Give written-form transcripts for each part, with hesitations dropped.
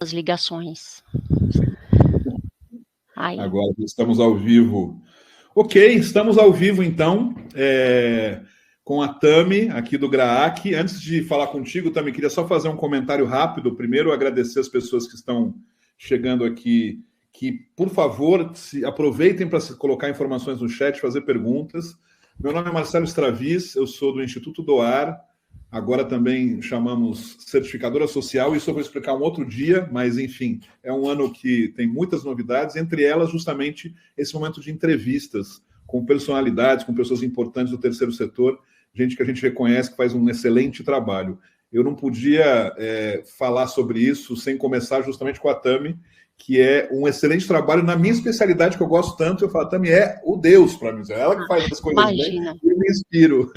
as ligações. Aí. Agora estamos ao vivo. Ok, estamos ao vivo então, com a Tami, aqui do GRAAC. Antes de falar contigo, Tami, queria só fazer um comentário rápido. Primeiro, agradecer as pessoas que estão chegando aqui, que, por favor, aproveitem para colocar informações no chat, fazer perguntas. Meu nome é Marcelo Stravis, eu sou do Instituto DOAR, agora também chamamos certificadora social, isso eu vou explicar um outro dia, mas, enfim, é um ano que tem muitas novidades, entre elas, justamente, esse momento de entrevistas com personalidades, com pessoas importantes do terceiro setor, gente que a gente reconhece que faz um excelente trabalho. Eu não podia falar sobre isso sem começar justamente com a Tami, que é um excelente trabalho na minha especialidade, que eu gosto tanto. Eu falo, Tami é o Deus para mim. É ela que faz as coisas Imagina. bem e eu me inspiro.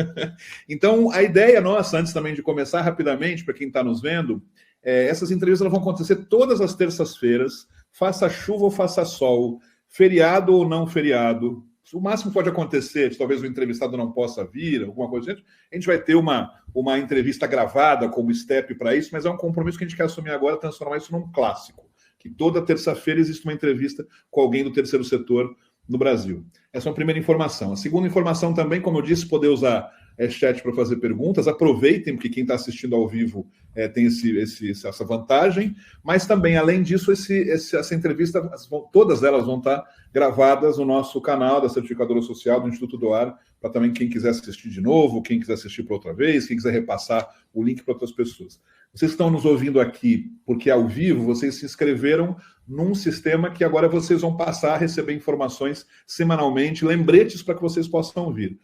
Então, a ideia nossa, antes também de começar rapidamente, para quem está nos vendo, essas entrevistas vão acontecer todas as terças-feiras, faça chuva ou faça sol, feriado ou não feriado. O máximo que pode acontecer, talvez o entrevistado não possa vir, alguma coisa assim, a gente vai ter uma entrevista gravada como step para isso, mas é um compromisso que a gente quer assumir agora, transformar isso num clássico. Que toda terça-feira existe uma entrevista com alguém do terceiro setor no Brasil. Essa é uma primeira informação. A segunda informação também, como eu disse, poder usar chat para fazer perguntas. Aproveitem, porque quem está assistindo ao vivo tem essa vantagem. Mas também, além disso, essa entrevista, todas elas vão estar gravadas no nosso canal da Certificadora Social do Instituto DOAR, para também quem quiser assistir de novo, quem quiser assistir para outra vez, quem quiser repassar o link para outras pessoas. Vocês estão nos ouvindo aqui porque, ao vivo, vocês se inscreveram num sistema que agora vocês vão passar a receber informações semanalmente, lembretes para que vocês possam vir.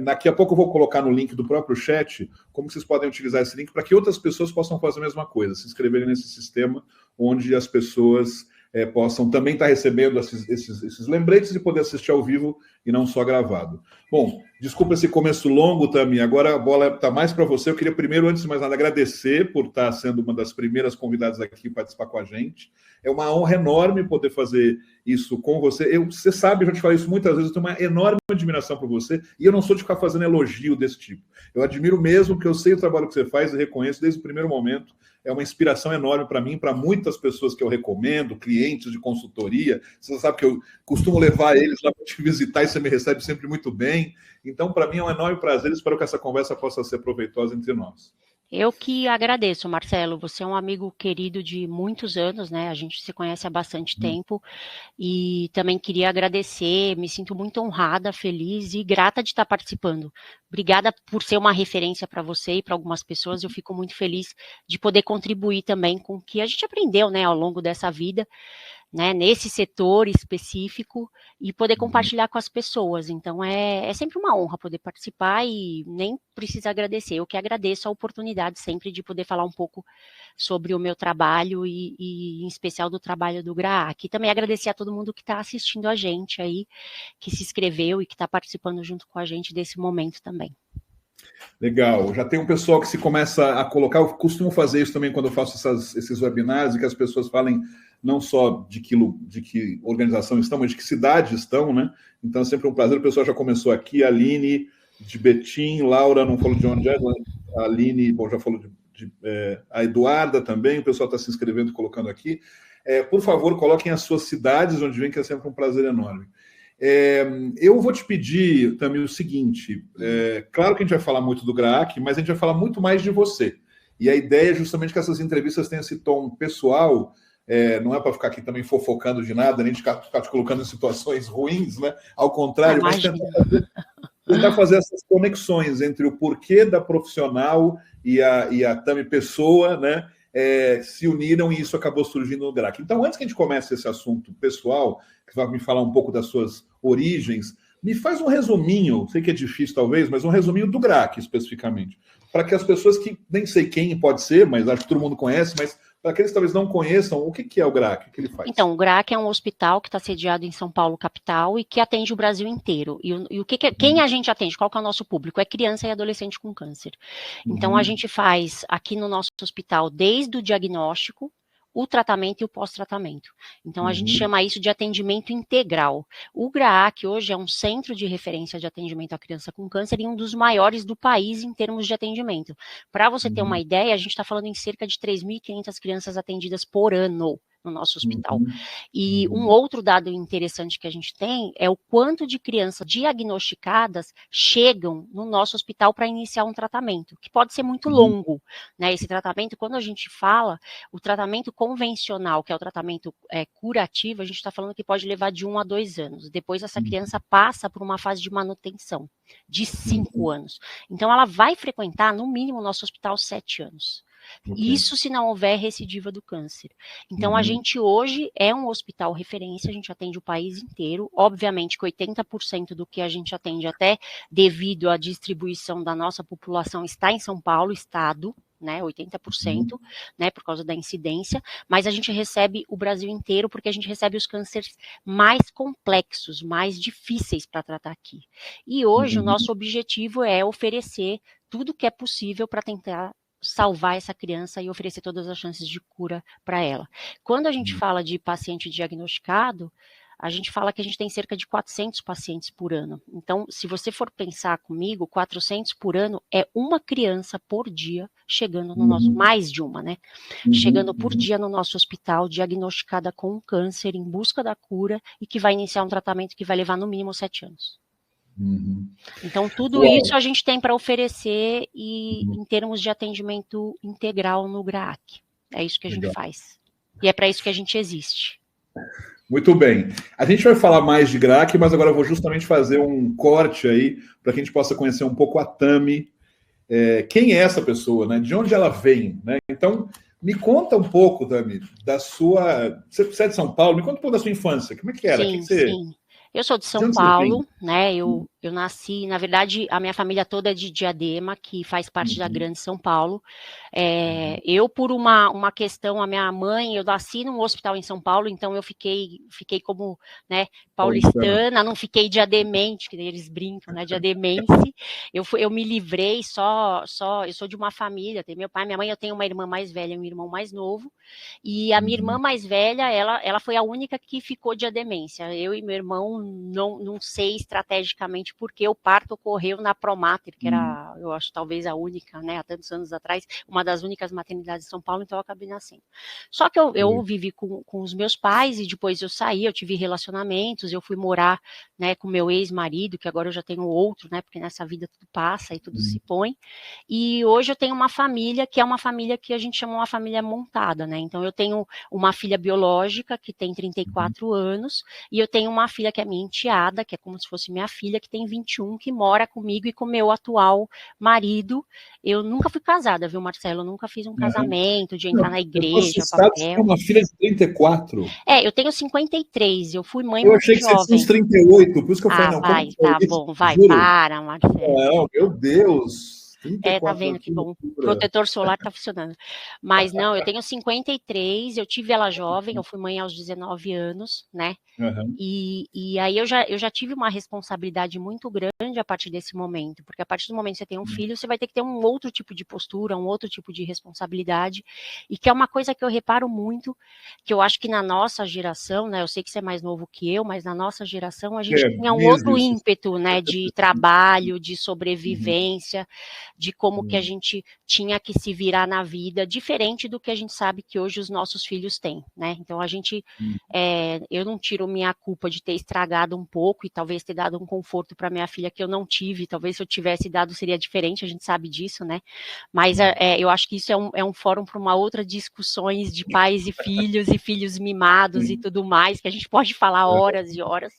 Daqui a pouco eu vou colocar no link do próprio chat como vocês podem utilizar esse link para que outras pessoas possam fazer a mesma coisa, se inscreverem nesse sistema onde as pessoas possam também estar recebendo esses lembretes e poder assistir ao vivo e não só gravado. Bom, desculpa esse começo longo, Tami, agora a bola está mais para você. Eu queria primeiro, antes de mais nada, agradecer por estar sendo uma das primeiras convidadas aqui para participar com a gente. É uma honra enorme poder fazer isso com você. Você sabe, eu já te falei isso muitas vezes, eu tenho uma enorme admiração por você e eu não sou de ficar fazendo elogio desse tipo. Eu admiro mesmo, porque eu sei o trabalho que você faz e reconheço desde o primeiro momento. É uma inspiração enorme para mim, para muitas pessoas que eu recomendo, clientes de consultoria. Você sabe que eu costumo levar eles lá para te visitar e você me recebe sempre muito bem. Então, para mim é um enorme prazer. Espero que essa conversa possa ser proveitosa entre nós. Eu que agradeço, Marcelo. Você é um amigo querido de muitos anos, né? A gente se conhece há bastante tempo e também queria agradecer. Me sinto muito honrada, feliz e grata de estar participando. Obrigada por ser uma referência para você e para algumas pessoas. Eu fico muito feliz de poder contribuir também com o que a gente aprendeu, né, ao longo dessa vida, né, nesse setor específico e poder compartilhar com as pessoas. Então é sempre uma honra poder participar e nem precisa agradecer. Eu que agradeço a oportunidade sempre de poder falar um pouco sobre o meu trabalho e em especial do trabalho do GRAAC. E também agradecer a todo mundo que está assistindo a gente aí, que se inscreveu e que está participando junto com a gente desse momento também. Legal, já tem um pessoal que se começa a colocar, eu costumo fazer isso também quando eu faço esses webinários, e que as pessoas falem não só de que organização estão, mas de que cidade estão, né? Então é sempre um prazer, o pessoal já começou aqui, a Aline, de Betim, Laura não falou de onde é, a Aline, bom, já falou a Eduarda também, o pessoal está se inscrevendo e colocando aqui. Por favor, coloquem as suas cidades onde vem, que é sempre um prazer enorme. Eu vou te pedir também o seguinte, claro que a gente vai falar muito do GRAAC, mas a gente vai falar muito mais de você. E a ideia é justamente que essas entrevistas tenham esse tom pessoal, não é para ficar aqui também fofocando de nada, nem de ficar te colocando em situações ruins, né? Ao contrário, mas tentar fazer essas conexões entre o porquê da profissional e a Tami pessoa, né? Se uniram e isso acabou surgindo no GRAAC. Então, antes que a gente comece esse assunto pessoal, que vai me falar um pouco das suas origens, me faz um resuminho, sei que é difícil talvez, mas um resuminho do GRAAC especificamente, para que as pessoas que, nem sei quem pode ser, mas acho que todo mundo conhece, mas para aqueles que talvez não conheçam, o que é o GRAAC? O que ele faz? Então, o GRAAC é um hospital que está sediado em São Paulo, capital, e que atende o Brasil inteiro. E quem a gente atende? Qual que é o nosso público? É criança e adolescente com câncer. Então, a gente faz aqui no nosso hospital desde o diagnóstico, o tratamento e o pós-tratamento. Então, a gente Uhum. chama isso de atendimento integral. O GRAAC hoje é um centro de referência de atendimento à criança com câncer e um dos maiores do país em termos de atendimento. Para você ter uma ideia, a gente está falando em cerca de 3.500 crianças atendidas por ano no nosso hospital. Uhum. E um Uhum. outro dado interessante que a gente tem é o quanto de crianças diagnosticadas chegam no nosso hospital para iniciar um tratamento, que pode ser muito longo, né? Esse tratamento, quando a gente fala, o tratamento convencional, que é o tratamento curativo, a gente está falando que pode levar de 1 a 2 anos. Depois essa criança passa por uma fase de manutenção, de 5 anos. Então ela vai frequentar, no mínimo, o nosso hospital 7 anos. Ok. Isso se não houver recidiva do câncer. Então, a gente hoje é um hospital referência, a gente atende o país inteiro. Obviamente que 80% do que a gente atende, até devido à distribuição da nossa população, está em São Paulo, estado, né, 80%, né, por causa da incidência, mas a gente recebe o Brasil inteiro, porque a gente recebe os cânceres mais complexos, mais difíceis para tratar aqui. E hoje o nosso objetivo é oferecer tudo que é possível para tentar salvar essa criança e oferecer todas as chances de cura para ela. Quando a gente fala de paciente diagnosticado, a gente fala que a gente tem cerca de 400 pacientes por ano. Então, se você for pensar comigo, 400 por ano é uma criança por dia chegando no nosso, mais de uma, né? Chegando por dia no nosso hospital, diagnosticada com um câncer, em busca da cura e que vai iniciar um tratamento que vai levar no mínimo 7 anos. Então, tudo isso a gente tem para oferecer e em termos de atendimento integral no GRAAC. É isso que a gente faz. E é para isso que a gente existe. Muito bem. A gente vai falar mais de GRAAC, mas agora eu vou justamente fazer um corte aí para que a gente possa conhecer um pouco a Tami. Quem é essa pessoa, né? De onde ela vem, né? Então, me conta um pouco, Tami, da sua... Você é de São Paulo? Me conta um pouco da sua infância. Como é que era? Sim, sim. Eu sou de São Paulo, né? Eu nasci, na verdade, a minha família toda é de Diadema, que faz parte da Grande São Paulo. Eu, por uma questão, a minha mãe, eu nasci num hospital em São Paulo, então eu fiquei como, né, paulistana, não fiquei diademense, que eles brincam, né, diademense. Eu me livrei eu sou de uma família, tem meu pai, minha mãe, eu tenho uma irmã mais velha e um irmão mais novo, e a minha irmã mais velha, ela foi a única que ficou diademência. Eu e meu irmão, não sei estrategicamente porque o parto ocorreu na Promater, que era, eu acho, talvez a única, né, há tantos anos atrás, uma das únicas maternidades de São Paulo, então eu acabei nascendo. Só que eu vivi com os meus pais e depois eu saí, eu tive relacionamentos, eu fui morar, né, com meu ex-marido, que agora eu já tenho outro, né, porque nessa vida tudo passa e tudo se põe. E hoje eu tenho uma família que é uma família que a gente chama uma família montada, né? Então eu tenho uma filha biológica que tem 34 anos e eu tenho uma filha que é minha enteada, que é como se fosse minha filha, que tem 21, que mora comigo e com meu atual marido. Eu nunca fui casada, viu, Marcelo? Eu nunca fiz um casamento, de entrar na igreja, Você sabe que você tem papel. uma filha de 34? Eu tenho 53, eu fui mãe Eu muito achei que você tinha uns jovem. 38, por isso que eu falei, não, como Vai, que tá é isso? bom, vai, Juro. para, Marcelo. Não, meu Deus, Tá 34 vendo anos. que bom. O protetor solar tá funcionando. Mas não, eu tenho 53, eu tive ela jovem, eu fui mãe aos 19 anos, né? E aí eu já tive uma responsabilidade muito grande a partir desse momento, porque a partir do momento que você tem um filho, você vai ter que ter um outro tipo de postura, um outro tipo de responsabilidade, e que é uma coisa que eu reparo muito, que eu acho que na nossa geração, né, eu sei que você é mais novo que eu, mas na nossa geração a gente tinha um outro Isso. ímpeto, né, de trabalho, de sobrevivência, de como que a gente tinha que se virar na vida, diferente do que a gente sabe que hoje os nossos filhos têm, né, então a gente, eu não tiro minha culpa de ter estragado um pouco e talvez ter dado um conforto para minha filha que eu não tive, talvez se eu tivesse dado seria diferente, a gente sabe disso, né? Mas eu acho que isso é um fórum para uma outra discussões de pais e filhos mimados e tudo mais, que a gente pode falar horas e horas.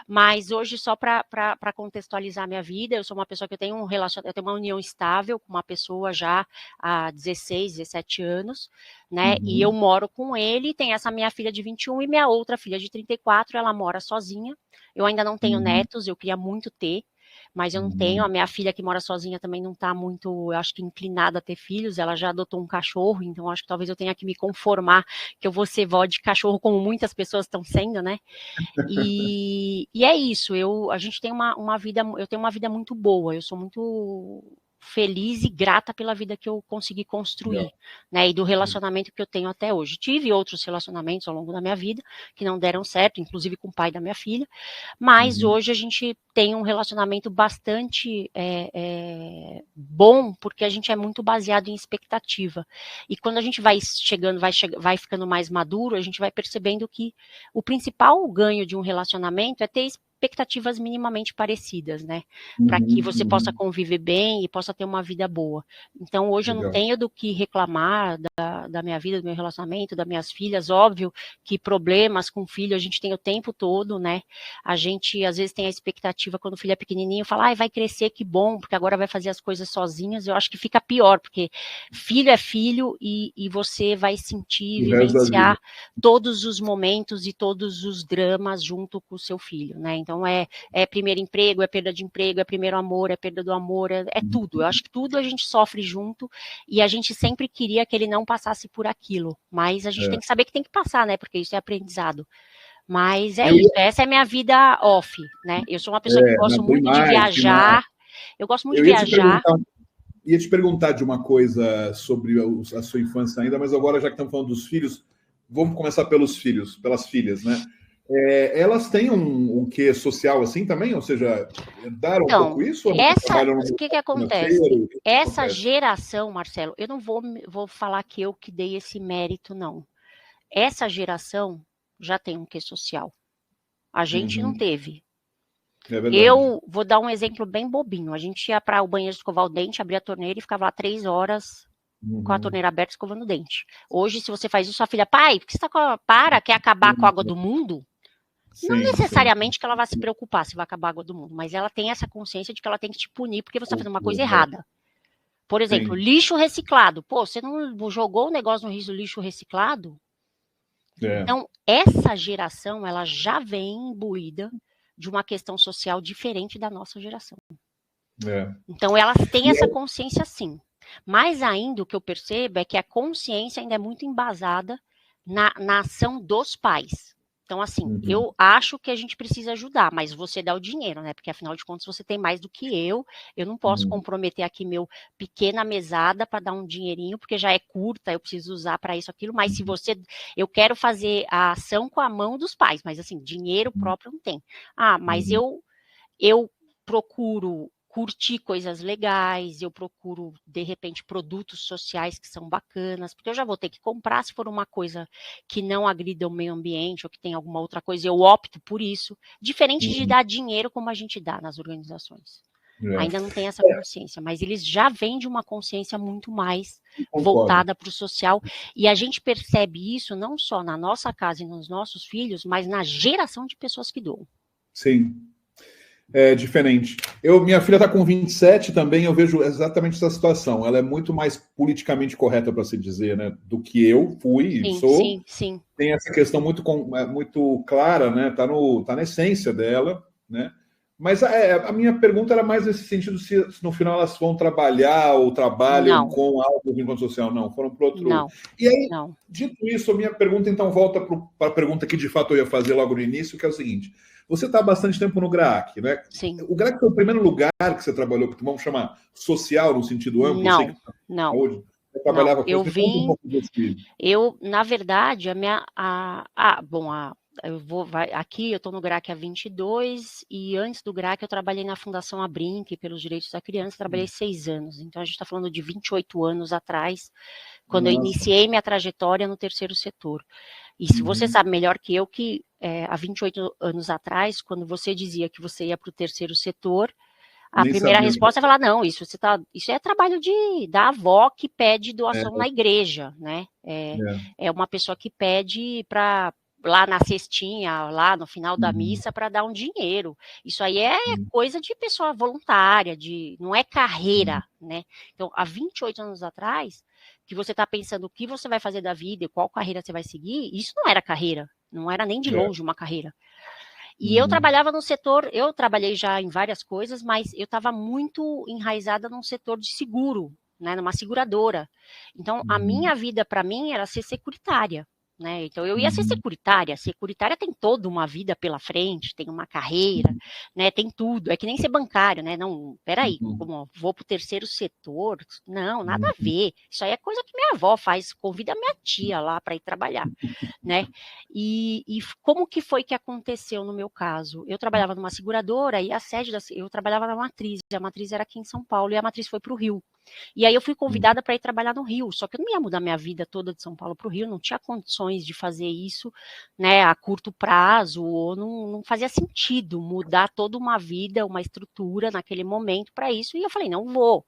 Mas hoje, só para contextualizar minha vida, eu sou uma pessoa que eu tenho eu tenho uma união estável com uma pessoa já há 16, 17 anos, né? E eu moro com ele, tem essa minha filha de 21 e minha outra filha de 34, ela mora sozinha. Eu ainda não tenho netos, eu queria muito ter, mas eu não tenho. A minha filha que mora sozinha também não está muito, eu acho que inclinada a ter filhos, ela já adotou um cachorro, então acho que talvez eu tenha que me conformar que eu vou ser vó de cachorro, como muitas pessoas estão sendo, né? E é isso, a gente tem uma vida, eu tenho uma vida muito boa, eu sou muito feliz e grata pela vida que eu consegui construir, né, e do relacionamento que eu tenho até hoje. Tive outros relacionamentos ao longo da minha vida que não deram certo, inclusive com o pai da minha filha, mas hoje a gente tem um relacionamento bastante bom, porque a gente é muito baseado em expectativa. E quando a gente vai chegando, vai ficando mais maduro, a gente vai percebendo que o principal ganho de um relacionamento é ter expectativas minimamente parecidas, né? Para que você possa conviver bem e possa ter uma vida boa. Então, hoje eu não tenho do que reclamar da minha vida, do meu relacionamento, das minhas filhas. Óbvio que problemas com filho a gente tem o tempo todo, né? A gente, às vezes, tem a expectativa, quando o filho é pequenininho, fala, vai crescer, que bom, porque agora vai fazer as coisas sozinhas. Eu acho que fica pior, porque filho é filho e você vai sentir, vivenciar todos os momentos e todos os dramas junto com o seu filho, né? Então, é primeiro emprego, é perda de emprego, é primeiro amor, é perda do amor, é tudo. Eu acho que tudo a gente sofre junto e a gente sempre queria que ele não passasse por aquilo, mas a gente tem que saber que tem que passar, né? Porque isso é aprendizado. Mas é isso, essa é a minha vida off, né? Eu sou uma pessoa que gosto muito de viajar, eu gosto muito de viajar. Ia te perguntar de uma coisa sobre a sua infância ainda, mas agora, já que estamos falando dos filhos, vamos começar pelos filhos, pelas filhas, né? Elas têm um quê social assim também? Ou seja, herdaram um pouco isso? O que acontece? Essa geração, Marcelo, eu não vou falar que eu que dei esse mérito, não. Essa geração já tem um quê social. A gente não teve. Eu vou dar um exemplo bem bobinho. A gente ia para o banheiro escovar o dente, abria a torneira e ficava lá 3 horas com a torneira aberta escovando o dente. Hoje, se você faz isso, sua filha, pai, por que você quer acabar com a água do mundo? Não necessariamente que ela vai se preocupar se vai acabar a água do mundo, mas ela tem essa consciência de que ela tem que te punir porque você está fazendo uma coisa errada. Por exemplo, lixo reciclado. Pô, você não jogou o negócio no lixo reciclado? Então, essa geração, ela já vem imbuída de uma questão social diferente da nossa geração. Então, elas têm essa consciência sim. Mas ainda o que eu percebo é que a consciência ainda é muito embasada na ação dos pais. Então, assim, eu acho que a gente precisa ajudar, mas você dá o dinheiro, né? Porque, afinal de contas, você tem mais do que eu não posso comprometer aqui meu pequena mesada para dar um dinheirinho, porque já é curta, eu preciso usar para isso, aquilo, mas eu quero fazer a ação com a mão dos pais, mas, assim, dinheiro próprio não tem. Mas eu procuro curtir coisas legais, eu procuro, de repente, produtos sociais que são bacanas, porque eu já vou ter que comprar se for uma coisa que não agrida o meio ambiente ou que tem alguma outra coisa, eu opto por isso, diferente de dar dinheiro como a gente dá nas organizações. Ainda não tem essa consciência, mas eles já vêm de uma consciência muito mais voltada para o social, e a gente percebe isso não só na nossa casa e nos nossos filhos, mas na geração de pessoas que doam. Sim. É diferente. Minha filha está com 27 também, eu vejo exatamente essa situação. Ela é muito mais politicamente correta, para se dizer, né, do que eu fui e sou. Sim. Tem essa questão muito clara, né? Tá na essência dela, né? Mas a minha pergunta era mais nesse sentido, se no final elas vão trabalhar ou trabalham com algo de encontro social. Não, foram para outro... E aí, dito isso, a minha pergunta então volta para a pergunta que de fato eu ia fazer logo no início, que é o seguinte: você está há bastante tempo no GRAAC, né? Sim. O GRAAC foi o primeiro lugar que você trabalhou, que vamos chamar social no sentido amplo? Não. Você trabalhava com eu vim... na verdade, aqui eu estou no GRAAC há 22 e antes do GRAAC eu trabalhei na Fundação Abrinq pelos Direitos da Criança, trabalhei 6 anos. Então a gente está falando de 28 anos atrás, quando eu iniciei minha trajetória no terceiro setor. E se você sabe melhor que eu que há 28 anos atrás, quando você dizia que você ia para o terceiro setor, a primeira resposta é falar, não, isso é trabalho da avó que pede doação na igreja, né? É uma pessoa que pede para lá na cestinha, lá no final da missa, para dar um dinheiro. Isso aí é coisa de pessoa voluntária, não é carreira, né? Então, há 28 anos atrás, que você está pensando o que você vai fazer da vida e qual carreira você vai seguir, isso não era carreira, não era nem de longe uma carreira. E eu trabalhava no setor, eu trabalhei já em várias coisas, mas eu estava muito enraizada num setor de seguro, né, numa seguradora. Então, a minha vida, para mim, era ser securitária. né? Então eu ia ser securitária. Securitária tem toda uma vida pela frente, tem uma carreira, né? Tem tudo. É que nem ser bancário, né? Não, peraí, como vou para o terceiro setor? Não, nada a ver. Isso aí é coisa que minha avó faz, convida minha tia lá para ir trabalhar, né? E como que foi que aconteceu no meu caso? Eu trabalhava numa seguradora e a sede eu trabalhava na matriz. A matriz era aqui em São Paulo e a matriz foi para o Rio. E aí eu fui convidada para ir trabalhar no Rio, só que eu não ia mudar minha vida toda de São Paulo para o Rio, não tinha condições de fazer isso, né, a curto prazo, ou não fazia sentido mudar toda uma vida, uma estrutura naquele momento para isso, e eu falei, não vou.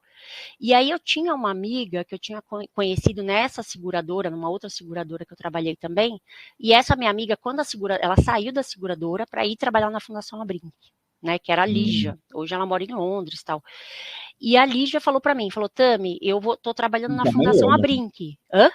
E aí eu tinha uma amiga que eu tinha conhecido nessa seguradora, numa outra seguradora que eu trabalhei também, e essa minha amiga, quando ela saiu da seguradora para ir trabalhar na Fundação Abrinq, né, que era a Lígia, hoje ela mora em Londres e tal. E a Lígia falou para mim, falou, Tami, tô trabalhando na Fundação Abrinq. Hã?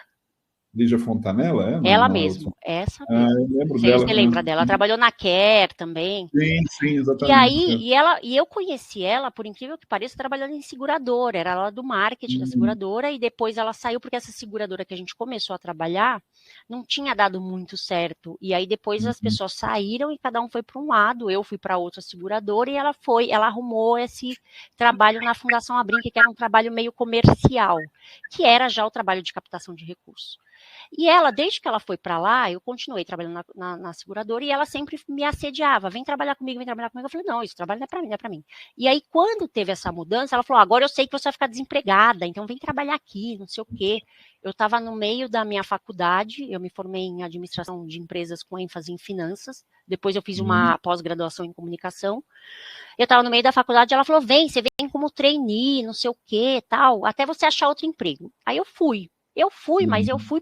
Lígia Fontanella, é? Não, Ela não, mesmo, essa Ah, mesmo. eu lembro Você dela. lembra dela? Ela trabalhou na Care também. Sim, E exatamente. aí, e eu conheci ela, por incrível que pareça, trabalhando em seguradora. Era ela do marketing da seguradora e depois ela saiu porque essa seguradora que a gente começou a trabalhar não tinha dado muito certo. E aí depois as pessoas saíram e cada um foi para um lado. Eu fui para outra seguradora e ela arrumou esse trabalho na Fundação Abrinq, que era um trabalho meio comercial, que era já o trabalho de captação de recursos. E ela, desde que ela foi para lá, eu continuei trabalhando na seguradora e ela sempre me assediava, vem trabalhar comigo, vem trabalhar comigo. Eu falei, não, esse trabalho não é para mim, não é para mim. E aí, quando teve essa mudança, ela falou, agora eu sei que você vai ficar desempregada, então vem trabalhar aqui, não sei o quê. Eu estava no meio da minha faculdade, eu me formei em administração de empresas com ênfase em finanças, depois eu fiz uma pós-graduação em comunicação. Eu estava no meio da faculdade, ela falou, você vem como trainee, não sei o quê, tal, até você achar outro emprego. Aí eu fui, mas eu fui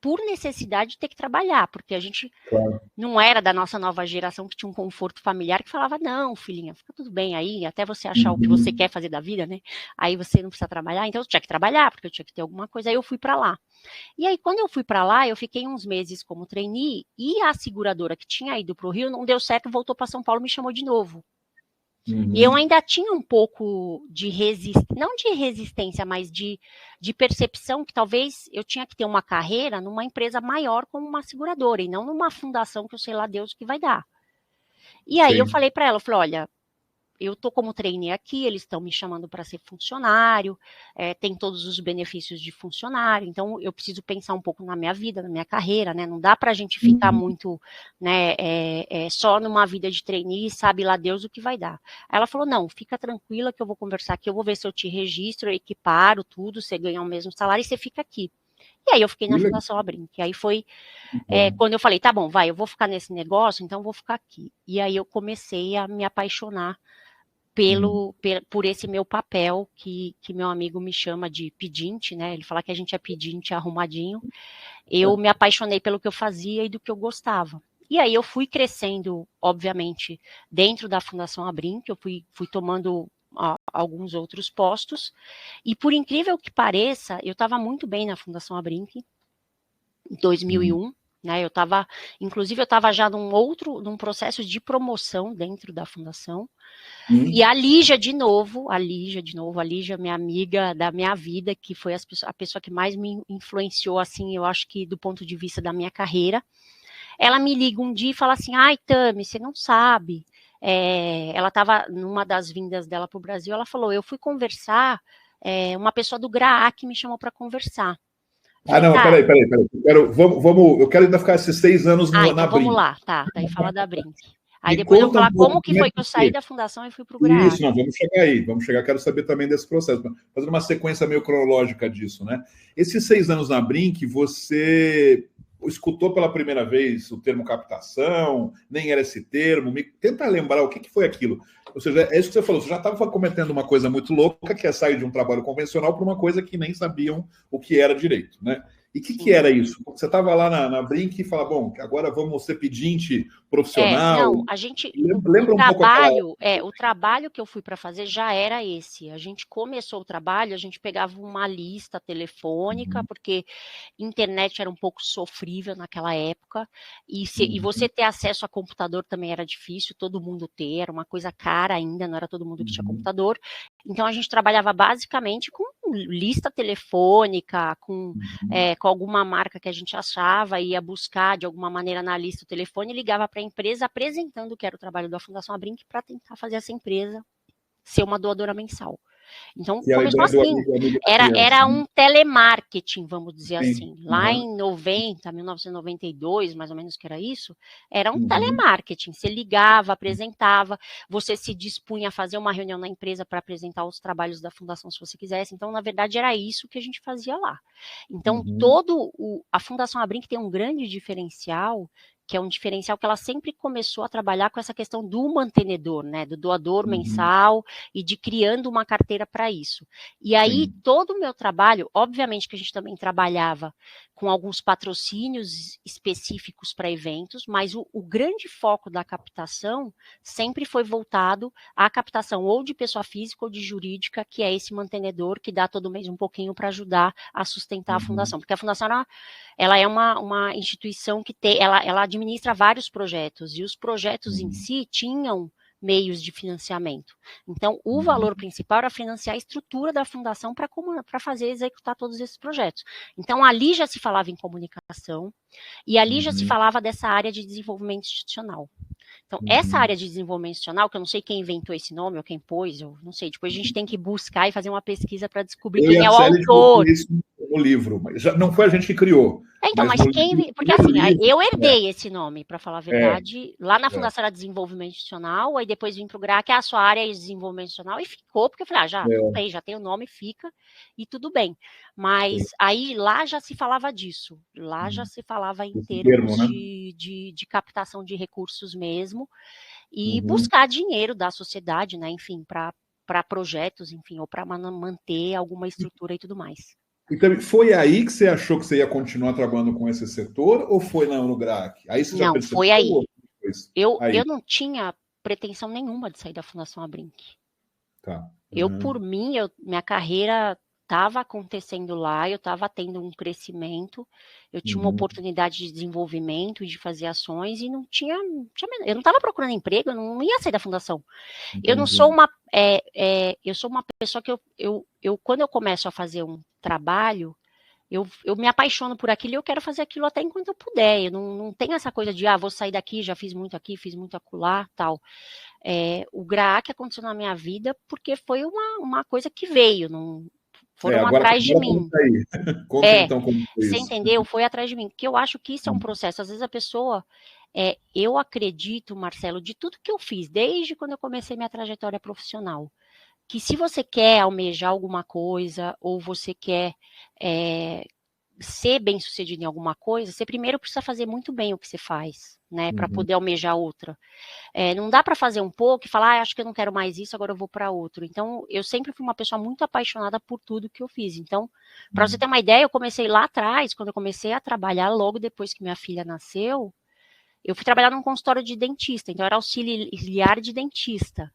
por necessidade de ter que trabalhar, porque a gente não era da nossa nova geração que tinha um conforto familiar que falava, não, filhinha, fica tudo bem aí, até você achar o que você quer fazer da vida, né? Aí você não precisa trabalhar, então eu tinha que trabalhar, porque eu tinha que ter alguma coisa, aí eu fui para lá. E aí, quando eu fui para lá, eu fiquei uns meses como trainee, e a seguradora que tinha ido para o Rio não deu certo, voltou para São Paulo e me chamou de novo. E eu ainda tinha um pouco de resistência, não de resistência, mas de percepção que talvez eu tinha que ter uma carreira numa empresa maior como uma seguradora, e não numa fundação que eu sei lá Deus o que vai dar. E aí eu falei para ela, eu falei, olha, eu estou como trainee aqui, eles estão me chamando para ser funcionário, tem todos os benefícios de funcionário, então eu preciso pensar um pouco na minha vida, na minha carreira, né? Não dá para a gente ficar muito, né, só numa vida de trainee, sabe lá Deus o que vai dar. Aí ela falou, não, fica tranquila que eu vou conversar aqui, eu vou ver se eu te registro, eu equiparo tudo, você ganha o mesmo salário e você fica aqui. E aí eu fiquei na Fundação Abrinq. Aí foi quando eu falei, tá bom, vai, eu vou ficar nesse negócio, então eu vou ficar aqui. E aí eu comecei a me apaixonar por esse meu papel, que meu amigo me chama de pedinte, né? Ele fala que a gente é pedinte arrumadinho. Eu me apaixonei pelo que eu fazia e do que eu gostava. E aí eu fui crescendo, obviamente, dentro da Fundação Abrinq, eu fui tomando alguns outros postos, e por incrível que pareça, eu estava muito bem na Fundação Abrinq, em 2001, né? Inclusive eu estava já num processo de promoção dentro da fundação. E a Lígia, minha amiga da minha vida, que foi a pessoa que mais me influenciou, assim, eu acho que do ponto de vista da minha carreira, ela me liga um dia e fala assim, ai, Tami, você não sabe. Ela estava numa das vindas dela para o Brasil, ela falou, eu fui conversar, uma pessoa do GRAAC me chamou para conversar. Falei, não, peraí. Eu quero ainda ficar esses 6 anos na então Brinq. vamos lá, tá. Daí fala da Brinq. Aí Me depois eu vou conta falar um pouco como que foi que eu saí da fundação e fui para o GRAAC. Isso, não, vamos chegar aí, quero saber também desse processo, fazendo uma sequência meio cronológica disso, né? Esses 6 anos na Brinq, você escutou pela primeira vez o termo captação, nem era esse termo, tenta lembrar o que foi aquilo. Ou seja, é isso que você falou, você já estava cometendo uma coisa muito louca, que é sair de um trabalho convencional para uma coisa que nem sabiam o que era direito, né? E o que era isso? Você estava lá na Brinq e fala, bom, agora vamos ser pedinte profissional. Não, a gente. Lembra um pouco o trabalho que eu fui para fazer já era esse. A gente começou o trabalho, a gente pegava uma lista telefônica, porque internet era um pouco sofrível naquela época, e você ter acesso a computador também era difícil, todo mundo ter, era uma coisa cara ainda, não era todo mundo que tinha computador. Então a gente trabalhava basicamente com lista telefônica, com alguma marca que a gente achava, ia buscar de alguma maneira na lista o telefone, ligava para a empresa apresentando que era o trabalho da Fundação Abrinq para tentar fazer essa empresa ser uma doadora mensal. Então, Que era a começou ideia do assim, amigo da criança, era um telemarketing, vamos dizer assim. Lá Uhum. em 1992, mais ou menos que era isso, era um Uhum. telemarketing. Você ligava, apresentava, você se dispunha a fazer uma reunião na empresa para apresentar os trabalhos da fundação, se você quisesse. Então, na verdade, era isso que a gente fazia lá. Então, a Fundação Abrinq tem um grande diferencial, que é um diferencial que ela sempre começou a trabalhar com essa questão do mantenedor, né, do doador mensal e de criando uma carteira para isso. E aí, Sim. todo o meu trabalho, obviamente que a gente também trabalhava com alguns patrocínios específicos para eventos, mas o grande foco da captação sempre foi voltado à captação ou de pessoa física ou de jurídica, que é esse mantenedor que dá todo mês um pouquinho para ajudar a sustentar a fundação, porque a fundação ela é uma instituição que ela administra vários projetos, e os projetos em si tinham meios de financiamento. Então, o valor principal era financiar a estrutura da fundação para executar todos esses projetos. Então, ali já se falava em comunicação, e ali já se falava dessa área de desenvolvimento institucional. Então, essa área de desenvolvimento institucional, que eu não sei quem inventou esse nome ou quem pôs, eu não sei, depois a gente tem que buscar e fazer uma pesquisa para descobrir Eu e quem é a o Célia autor. isso no livro, mas já não foi a gente que criou. Então, mas no quem. Porque assim, livro, eu herdei esse nome, para falar a é, verdade. Lá na Fundação era Desenvolvimento Institucional, aí depois vim para o GRAC, a sua área é Desenvolvimento Institucional, e ficou, porque eu falei, já, tudo bem, já tem o nome, fica, e tudo bem. Mas aí lá já se falava disso. Lá já se falava em esse termos termo, né? de captação de recursos mesmo, e buscar dinheiro da sociedade, né, enfim, para projetos, enfim, ou para manter alguma estrutura e tudo mais. Então, foi aí que você achou que você ia continuar trabalhando com esse setor ou foi no GRAC? Aí você já Não, percebeu? foi aí. Eu Aí, não tinha pretensão nenhuma de sair da Fundação Abrinq. tá. Eu, por mim, minha carreira estava acontecendo lá, eu estava tendo um crescimento, eu tinha uma oportunidade de desenvolvimento e de fazer ações e eu não estava procurando emprego, eu não ia sair da fundação. Eu não sou eu sou uma pessoa que quando eu começo a fazer um trabalho, eu me apaixono por aquilo e eu quero fazer aquilo até enquanto eu puder. Eu não tenho essa coisa de, vou sair daqui, já fiz muito aqui, fiz muito acolá, tal. O GRAAC aconteceu na minha vida porque foi uma coisa que veio, foram atrás de mim. Conta então como foi Você isso. entendeu? Foi atrás de mim. Porque eu acho que isso é um processo. Às vezes a pessoa. Eu acredito, Marcelo, de tudo que eu fiz, desde quando eu comecei minha trajetória profissional, que se você quer almejar alguma coisa, ou você quer ser bem sucedido em alguma coisa, você primeiro precisa fazer muito bem o que você faz, né, para poder almejar outra. Não dá para fazer um pouco e falar, acho que eu não quero mais isso, agora eu vou para outro. Então, eu sempre fui uma pessoa muito apaixonada por tudo que eu fiz. Então, para você ter uma ideia, eu comecei lá atrás, quando eu comecei a trabalhar, logo depois que minha filha nasceu, eu fui trabalhar num consultório de dentista, então eu era auxiliar de dentista.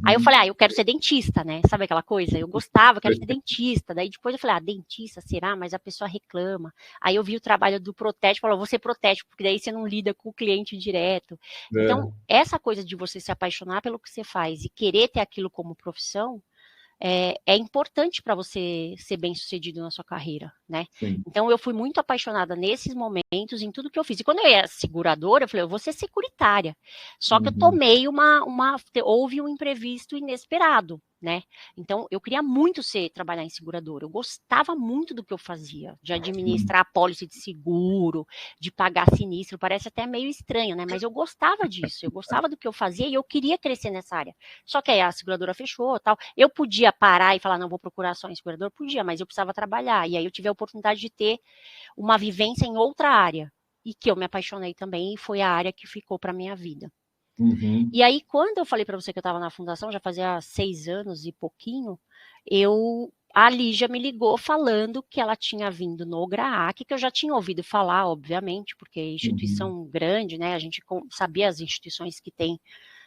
Aí eu falei, eu quero ser dentista, né? Sabe aquela coisa? Eu gostava, quero ser dentista. Daí depois eu falei, dentista, será? Mas a pessoa reclama. Aí eu vi o trabalho do protético, falou, vou ser protético, porque daí você não lida com o cliente direto. Então, essa coisa de você se apaixonar pelo que você faz e querer ter aquilo como profissão, é importante para você ser bem sucedido na sua carreira, né? Sim. Então eu fui muito apaixonada nesses momentos, em tudo que eu fiz. E quando eu era seguradora, eu falei, eu vou ser securitária. Só que eu tomei houve um imprevisto inesperado, né? Então eu queria muito trabalhar em seguradora. Eu gostava muito do que eu fazia, de administrar apólice de seguro, de pagar sinistro. Parece até meio estranho, né? Mas eu gostava disso. Eu gostava do que eu fazia e eu queria crescer nessa área. Só que aí a seguradora fechou, tal. Eu podia parar e falar, não, vou procurar só em segurador? Podia, mas eu precisava trabalhar. E aí eu tive a oportunidade de ter uma vivência em outra área. E que eu me apaixonei também, e foi a área que ficou para minha vida. E aí, quando eu falei para você que eu estava na fundação, já fazia 6 anos e pouquinho, a Lígia me ligou falando que ela tinha vindo no GRAAC, que eu já tinha ouvido falar, obviamente, porque é instituição grande, né? A gente sabia as instituições que tem,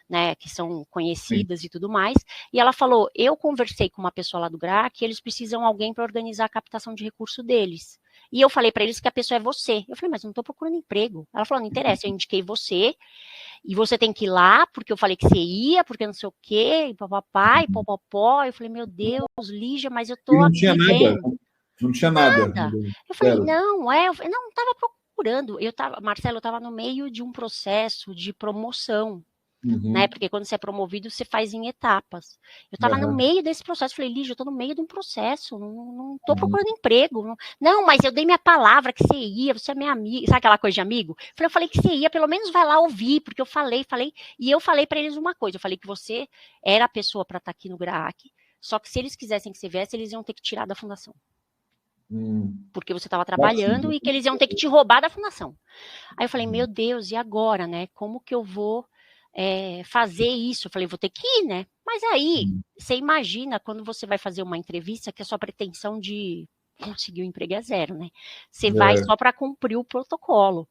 né, que são conhecidas e tudo mais, e ela falou, eu conversei com uma pessoa lá do GRAAC, eles precisam de alguém para organizar a captação de recurso deles. E eu falei para eles que a pessoa é você. Eu falei, mas eu não estou procurando emprego. Ela falou, não interessa, eu indiquei você, e você tem que ir lá, porque eu falei que você ia, porque não sei o quê, e papapá, e popopó. Eu falei, meu Deus, Lígia, mas eu E tô não tinha aqui nada, bem. não tinha nada. Nada. Eu falei, Zero. não, não estava procurando. Marcelo, eu estava no meio de um processo de promoção, né? Uhum. Porque quando você é promovido, você faz em etapas. Eu estava no Aham. meio desse processo. Falei, Lígia, eu estou no meio de um processo, não estou Uhum. procurando emprego. Não, mas eu dei minha palavra que você ia, você é minha amiga. Sabe aquela coisa de amigo? Eu falei que você ia, pelo menos vai lá ouvir, porque eu falei. E eu falei para eles uma coisa: eu falei que você era a pessoa para estar aqui no GRAAC, só que se eles quisessem que você viesse, eles iam ter que tirar da fundação. Porque você estava trabalhando Ótimo. e que eles iam ter que te roubar da fundação. Aí eu falei, meu Deus, e agora, né? Como que eu vou fazer isso? Eu falei, vou ter que ir, né? Mas aí, você imagina quando você vai fazer uma entrevista que a sua pretensão de conseguir o emprego é zero, né? Você vai É. só para cumprir o protocolo.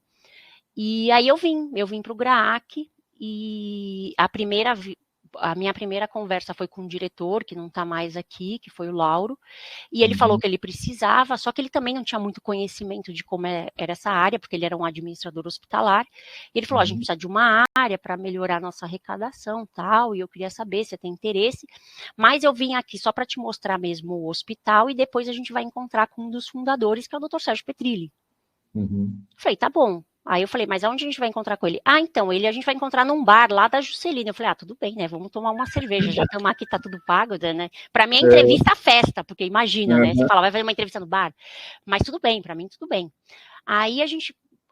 E aí eu vim para o GRAAC e a minha primeira conversa foi com o diretor, que não está mais aqui, que foi o Lauro, e ele falou Uhum. que ele precisava, só que ele também não tinha muito conhecimento de como era essa área, porque ele era um administrador hospitalar. E ele falou: a gente Uhum. precisa de uma área para melhorar a nossa arrecadação, tal, e eu queria saber se você tem interesse. Mas eu vim aqui só para te mostrar mesmo o hospital e depois a gente vai encontrar com um dos fundadores, que é o Dr. Sérgio Petrilli. Uhum. Falei, tá bom. Aí eu falei, mas aonde a gente vai encontrar com ele? Ah, então, a gente vai encontrar num bar lá da Juscelina. Eu falei, tudo bem, né? Vamos tomar uma cerveja. Já estamos aqui, tá tudo pago, né? Pra mim é É. entrevista festa, porque imagina, né? Você Aham. fala, vai fazer uma entrevista no bar. Mas tudo bem, pra mim tudo bem. Aí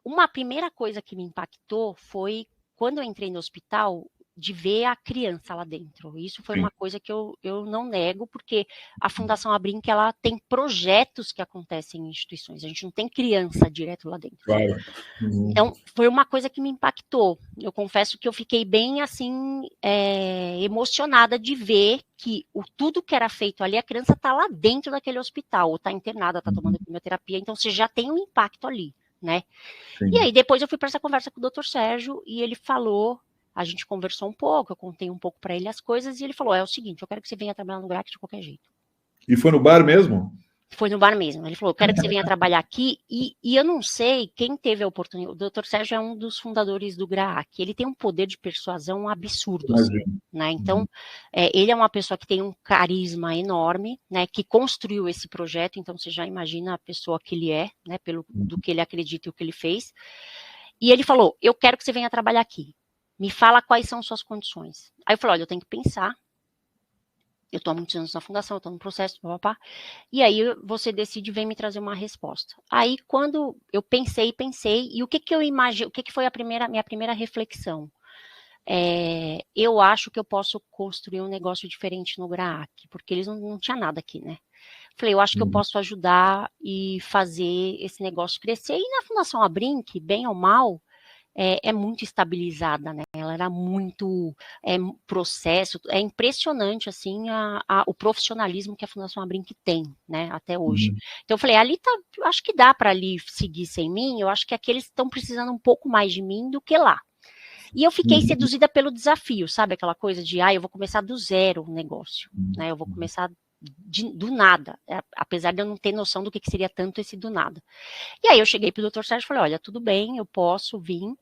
uma primeira coisa que me impactou foi quando eu entrei no hospital, de ver a criança lá dentro. Isso foi Sim, uma coisa que eu não nego, porque a Fundação Abrinq, ela tem projetos que acontecem em instituições. A gente não tem criança direto lá dentro. claro. Uhum. Então, foi uma coisa que me impactou. Eu confesso que eu fiquei bem, assim, emocionada de ver que tudo que era feito ali, a criança está lá dentro daquele hospital, ou está internada, está tomando quimioterapia, então você já tem um impacto ali, né? E Sim. aí, depois eu fui para essa conversa com o Dr. Sérgio, e ele falou, a gente conversou um pouco, eu contei um pouco para ele as coisas, e ele falou, é o seguinte, eu quero que você venha trabalhar no GRAAC de qualquer jeito. E foi no bar mesmo? Foi no bar mesmo. Ele falou: quero que você venha trabalhar aqui. E eu não sei quem teve a oportunidade. O Dr. Sérgio é um dos fundadores do GRAAC. Ele tem um poder de persuasão absurdo, assim, Imagino. né? Uhum. Então, ele é uma pessoa que tem um carisma enorme, né? Que construiu esse projeto. Então, você já imagina a pessoa que ele é, né? Do que ele acredita e o que ele fez. E ele falou: eu quero que você venha trabalhar aqui. Me fala quais são suas condições. Aí eu falei: olha, eu tenho que pensar. Eu estou há muitos anos na fundação, eu estou no processo, papapá. E aí você decide e vem me trazer uma resposta. Aí quando eu pensei, e o que eu imagino, o que foi minha primeira reflexão? Eu acho que eu posso construir um negócio diferente no GRAAC, porque eles não tinham nada aqui, né? Falei, eu acho que eu Uhum. posso ajudar e fazer esse negócio crescer. E na Fundação Abrinq, bem ou mal, é muito estabilizada, né? Ela era muito processo, é impressionante assim o profissionalismo que a Fundação Abrinq tem, né? Até hoje. Uhum. Então eu falei, ali tá, eu acho que dá para ali seguir sem mim. Eu acho que aqueles estão precisando um pouco mais de mim do que lá. E eu fiquei Uhum. seduzida pelo desafio, sabe? Aquela coisa de, eu vou começar do zero o negócio, né? Eu vou começar do nada, apesar de eu não ter noção do que seria tanto esse do nada. E aí eu cheguei pro Dr. Sérgio e falei, olha, tudo bem, eu posso vir,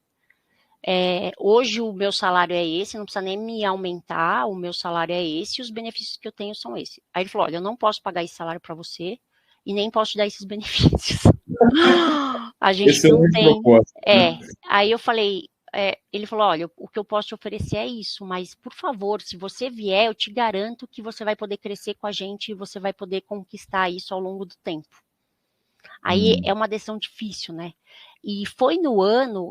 hoje o meu salário é esse, não precisa nem me aumentar, o meu salário é esse e os benefícios que eu tenho são esses. Aí ele falou, olha, eu não posso pagar esse salário para você e nem posso te dar esses benefícios. A gente não Excelente tem. proposta, né? Aí eu falei, ele falou, olha, o que eu posso te oferecer é isso, mas por favor, se você vier, eu te garanto que você vai poder crescer com a gente e você vai poder conquistar isso ao longo do tempo. Aí é uma decisão difícil, né? E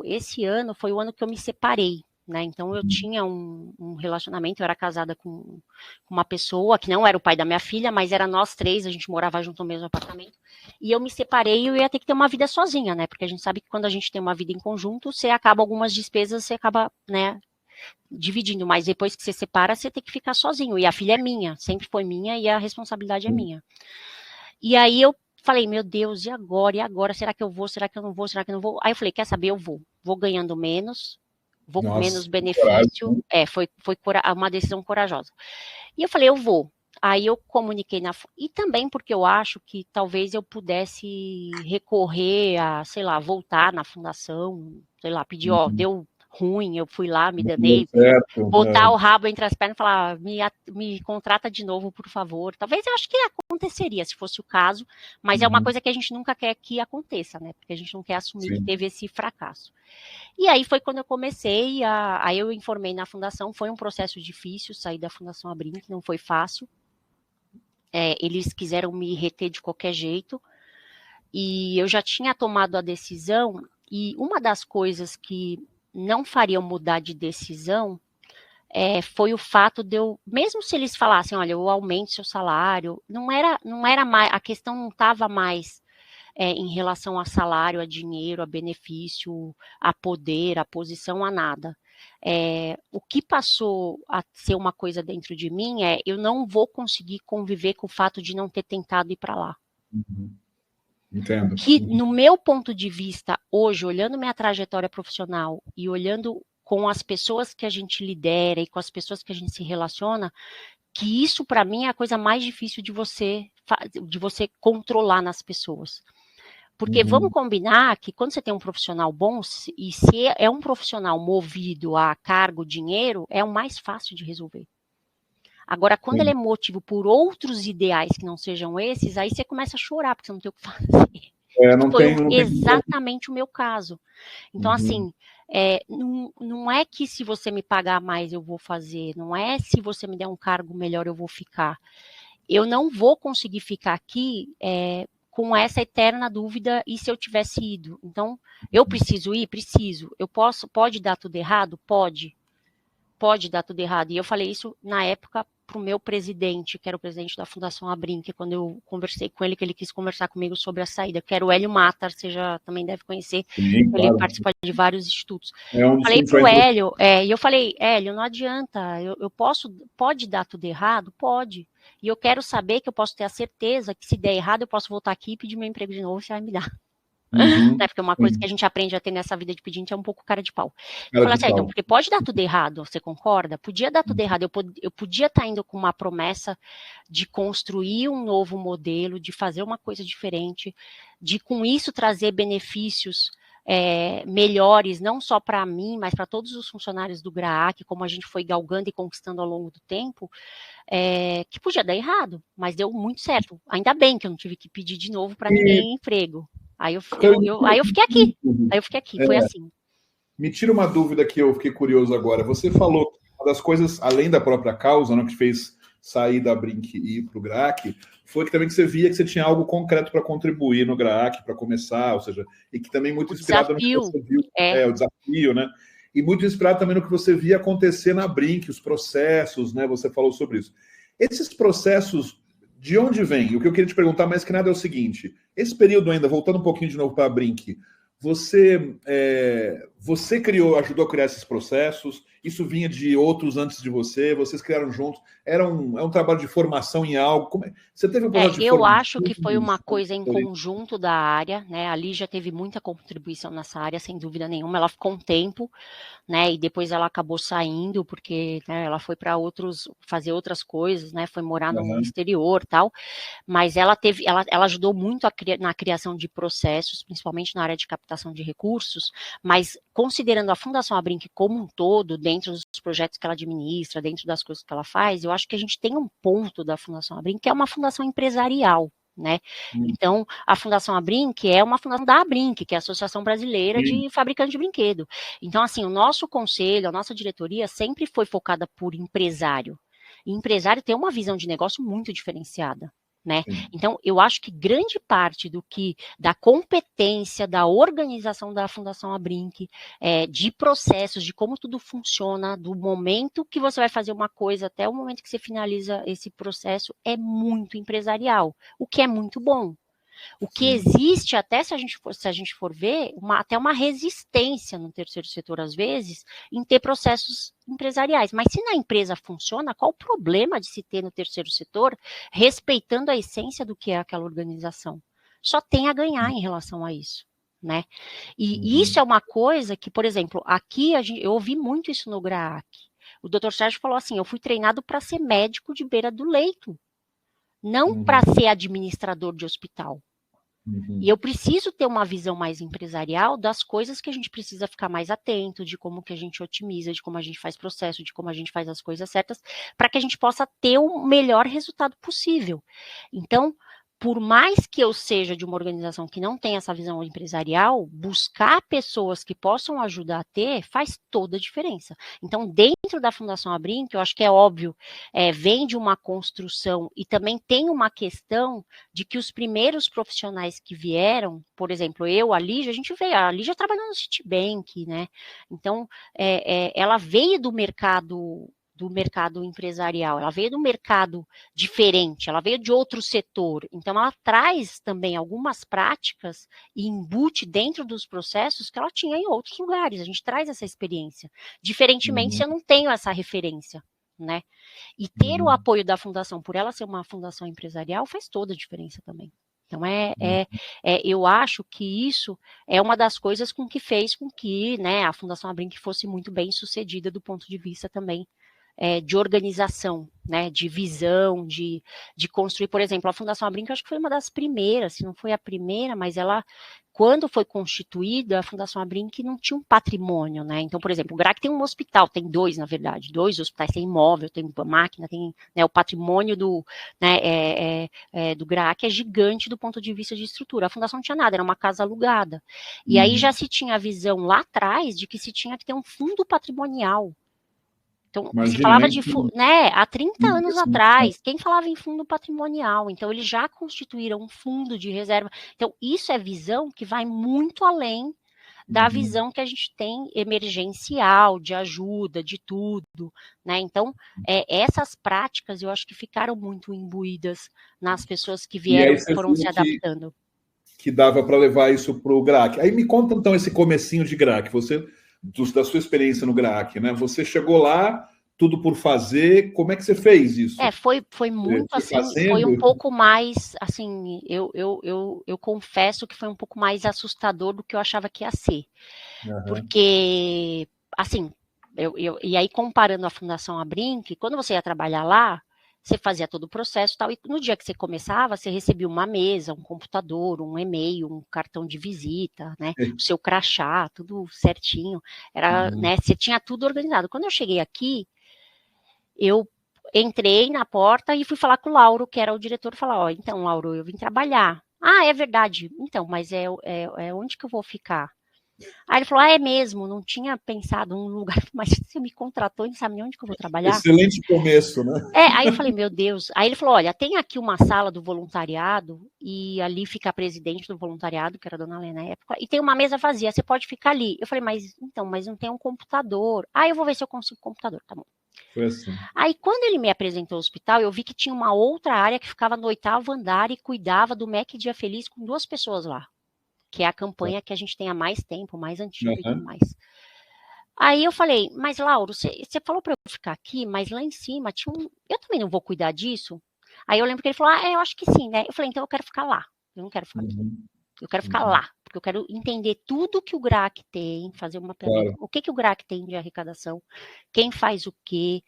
esse ano foi o ano que eu me separei, né? Então eu tinha um relacionamento, eu era casada com uma pessoa que não era o pai da minha filha, mas era nós três, a gente morava junto no mesmo apartamento. E eu me separei e eu ia ter que ter uma vida sozinha, né? Porque a gente sabe que quando a gente tem uma vida em conjunto, você acaba algumas despesas, você acaba, né, dividindo, mas depois que você separa, você tem que ficar sozinho. E a filha é minha, sempre foi minha e a responsabilidade é minha. E aí eu falei, meu Deus, e agora? E agora? Será que eu vou? Será que eu não vou? Será que eu não vou? Aí eu falei, quer saber? Eu vou. Vou ganhando menos, vou com menos Nossa, que coragem, benefício. né? Foi uma decisão corajosa. E eu falei, eu vou. Aí eu comuniquei e também porque eu acho que talvez eu pudesse recorrer a, sei lá, voltar na fundação, sei lá, pedir, Uhum. deu ruim, eu fui lá, me Não deu danei, certo, botar o rabo entre as pernas e falar, me contrata de novo, por favor. Talvez eu acho que aconteceria, se fosse o caso, mas é uma coisa que a gente nunca quer que aconteça, né? Porque a gente não quer assumir que sim. teve esse fracasso. E aí foi quando eu comecei, aí eu informei na fundação, foi um processo difícil, sair da Fundação Abrinq, não foi fácil. Eles quiseram me reter de qualquer jeito, e eu já tinha tomado a decisão, e uma das coisas que não fariam mudar de decisão foi o fato de eu, mesmo se eles falassem, olha, eu aumento seu salário, não era mais, a questão não estava mais em relação a salário, a dinheiro, a benefício, a poder, a posição, a nada. O que passou a ser uma coisa dentro de mim eu não vou conseguir conviver com o fato de não ter tentado ir para lá. Entendo. Que, no meu ponto de vista, hoje, olhando minha trajetória profissional e olhando com as pessoas que a gente lidera e com as pessoas que a gente se relaciona, que isso, para mim, é a coisa mais difícil de você controlar nas pessoas. Porque vamos combinar que quando você tem um profissional bom, e se é um profissional movido a cargo, dinheiro, é o mais fácil de resolver. Agora, quando ele é motivo por outros ideais que não sejam esses, aí você começa a chorar, porque você não tem o que fazer. Não Foi tem exatamente o meu caso. Então, assim, não é que se você me pagar mais eu vou fazer, não é se você me der um cargo melhor eu vou ficar. Eu não vou conseguir ficar aqui com essa eterna dúvida, e se eu tivesse ido? Então, eu preciso ir? Preciso. Pode dar tudo errado? Pode dar tudo errado. E eu falei isso na época para o meu presidente, que era o presidente da Fundação Abrinq, quando eu conversei com ele, que ele quis conversar comigo sobre a saída, que era o Hélio Matar, você já também deve conhecer, Sim, ele claro. participa de vários institutos. Um dos Falei que para o foi Hélio, e eu falei, Hélio, não adianta, pode dar tudo errado? Pode. E eu quero saber que eu posso ter a certeza que se der errado, eu posso voltar aqui e pedir meu emprego de novo, você vai me dar. Né? Porque uma coisa que a gente aprende a ter nessa vida de pedinte é um pouco cara de pau. Eu falei assim, então, porque pode dar tudo errado, você concorda? Podia dar tudo errado, eu podia estar indo com uma promessa de construir um novo modelo, de fazer uma coisa diferente, de com isso trazer benefícios melhores, não só para mim, mas para todos os funcionários do GRAAC, como a gente foi galgando e conquistando ao longo do tempo, que podia dar errado, mas deu muito certo. Ainda bem que eu não tive que pedir de novo para ninguém emprego. Aí eu fiquei aqui. Foi assim. Me tira uma dúvida que eu fiquei curioso agora. Você falou que uma das coisas, além da própria causa, né, que fez sair da Abrinq e ir para o GRAAC, foi que também que você via que você tinha algo concreto para contribuir no GRAAC, para começar, ou seja, e que também muito inspirado no que você viu. O desafio, né? E muito inspirado também no que você via acontecer na Abrinq, os processos, né? Você falou sobre isso. Esses processos, de onde vêm? O que eu queria te perguntar mais que nada é o seguinte: esse período ainda, voltando um pouquinho de novo para a Abrinq, você ajudou a criar esses processos? Isso vinha de outros antes de você? Vocês criaram juntos? É um trabalho de formação em algo? Você teve um processo de formação? Eu acho que foi uma coisa em conjunto da área, né? A Lígia teve muita contribuição nessa área, sem dúvida nenhuma. Ela ficou um tempo, né? E depois ela acabou saindo, porque ela foi para fazer outras coisas, né? Foi morar no exterior e tal. Mas ela ajudou muito na criação de processos, principalmente na área de captação de recursos, mas considerando a Fundação Abrinq como um todo, dentro dos projetos que ela administra, dentro das coisas que ela faz, eu acho que a gente tem um ponto da Fundação Abrinq que é uma fundação empresarial, né? Então, a Fundação Abrinq é uma fundação da Abrinq, que é a Associação Brasileira de Fabricantes de Brinquedo. Então, assim, o nosso conselho, a nossa diretoria sempre foi focada por empresário. E empresário tem uma visão de negócio muito diferenciada. Né? Então, eu acho que grande parte da competência, da organização da Fundação Abrinq, de processos, de como tudo funciona, do momento que você vai fazer uma coisa até o momento que você finaliza esse processo, é muito empresarial, o que é muito bom. O que existe, até se a gente for ver, até uma resistência no terceiro setor, às vezes, em ter processos empresariais. Mas se na empresa funciona, qual o problema de se ter no terceiro setor, respeitando a essência do que é aquela organização? Só tem a ganhar em relação a isso. Né? E isso é uma coisa que, por exemplo, aqui eu ouvi muito isso no GRAAC. O Dr. Sérgio falou assim, eu fui treinado para ser médico de beira do leito, não para ser administrador de hospital. E eu preciso ter uma visão mais empresarial das coisas que a gente precisa ficar mais atento, de como que a gente otimiza, de como a gente faz processo, de como a gente faz as coisas certas, para que a gente possa ter o melhor resultado possível. Então, por mais que eu seja de uma organização que não tem essa visão empresarial, buscar pessoas que possam ajudar a ter faz toda a diferença. Então, dentro da Fundação Abrinq, eu acho que é óbvio, vem de uma construção e também tem uma questão de que os primeiros profissionais que vieram, por exemplo, a Lígia, a gente veio, a Lígia trabalhou no Citibank, né? Então, ela veio do mercado empresarial, ela veio do mercado diferente, ela veio de outro setor, então ela traz também algumas práticas e embute dentro dos processos que ela tinha em outros lugares, a gente traz essa experiência, diferentemente se eu não tenho essa referência, né? E ter o apoio da fundação, por ela ser uma fundação empresarial, faz toda a diferença também. Então, eu acho que isso é uma das coisas com que fez com que, né, a Fundação Abrinq fosse muito bem sucedida do ponto de vista também de organização, né, de visão, de construir, por exemplo, a Fundação Abrinq, eu acho que foi uma das primeiras, se não foi a primeira, mas ela, quando foi constituída, a Fundação Abrinq não tinha um patrimônio, né, então, por exemplo, o GRAC tem um hospital, tem dois, na verdade, dois hospitais, tem imóvel, tem máquina, tem, né, o patrimônio do, né, do GRAC é gigante do ponto de vista de estrutura, a Fundação não tinha nada, era uma casa alugada, e aí já se tinha a visão lá atrás de que se tinha que ter um fundo patrimonial. Então, se falava de, né, há 30 anos atrás, quem falava em fundo patrimonial? Então, eles já constituíram um fundo de reserva. Então, isso é visão que vai muito além da visão que a gente tem emergencial, de ajuda, de tudo, né? Então, essas práticas, eu acho que ficaram muito imbuídas nas pessoas que vieram e foram se adaptando. Que dava para levar isso para o GRAC. Aí me conta, então, esse comecinho de GRAC. Você... da sua experiência no GRAC, né? Você chegou lá, tudo por fazer, como é que você fez isso? Foi muito assim, foi um pouco mais, assim, eu confesso que foi um pouco mais assustador do que eu achava que ia ser. Porque, assim, e aí comparando a Fundação Abrinq, quando você ia trabalhar lá, você fazia todo o processo e tal, e no dia que você começava, você recebia uma mesa, um computador, um e-mail, um cartão de visita, né, o seu crachá, tudo certinho, era, né, você tinha tudo organizado. Quando eu cheguei aqui, eu entrei na porta e fui falar com o Lauro, que era o diretor, falar, ó, então, Lauro, eu vim trabalhar. Ah, é verdade. Então, mas onde que eu vou ficar? Aí ele falou, é mesmo, não tinha pensado num lugar, mas você me contratou e não sabe nem onde que eu vou trabalhar? Excelente começo, né? Aí eu falei, meu Deus. Aí ele falou, olha, tem aqui uma sala do voluntariado e ali fica a presidente do voluntariado, que era a dona Lê na época, e tem uma mesa vazia, você pode ficar ali. Eu falei, mas não tem um computador. Eu vou ver se eu consigo um computador, tá bom. Foi assim. Aí, quando ele me apresentou ao hospital, eu vi que tinha uma outra área que ficava no 8º andar e cuidava do MEC Dia Feliz com 2 pessoas lá, que é a campanha que a gente tem há mais tempo, mais antiga e tudo mais. Aí eu falei, mas Lauro, você falou para eu ficar aqui, mas lá em cima tinha eu também não vou cuidar disso? Aí eu lembro que ele falou, eu acho que sim, né? Eu falei, então eu quero ficar lá, eu não quero ficar aqui. Eu quero ficar lá, porque eu quero entender tudo que o GRAC tem, fazer uma pergunta, o que o GRAC tem de arrecadação, quem faz o que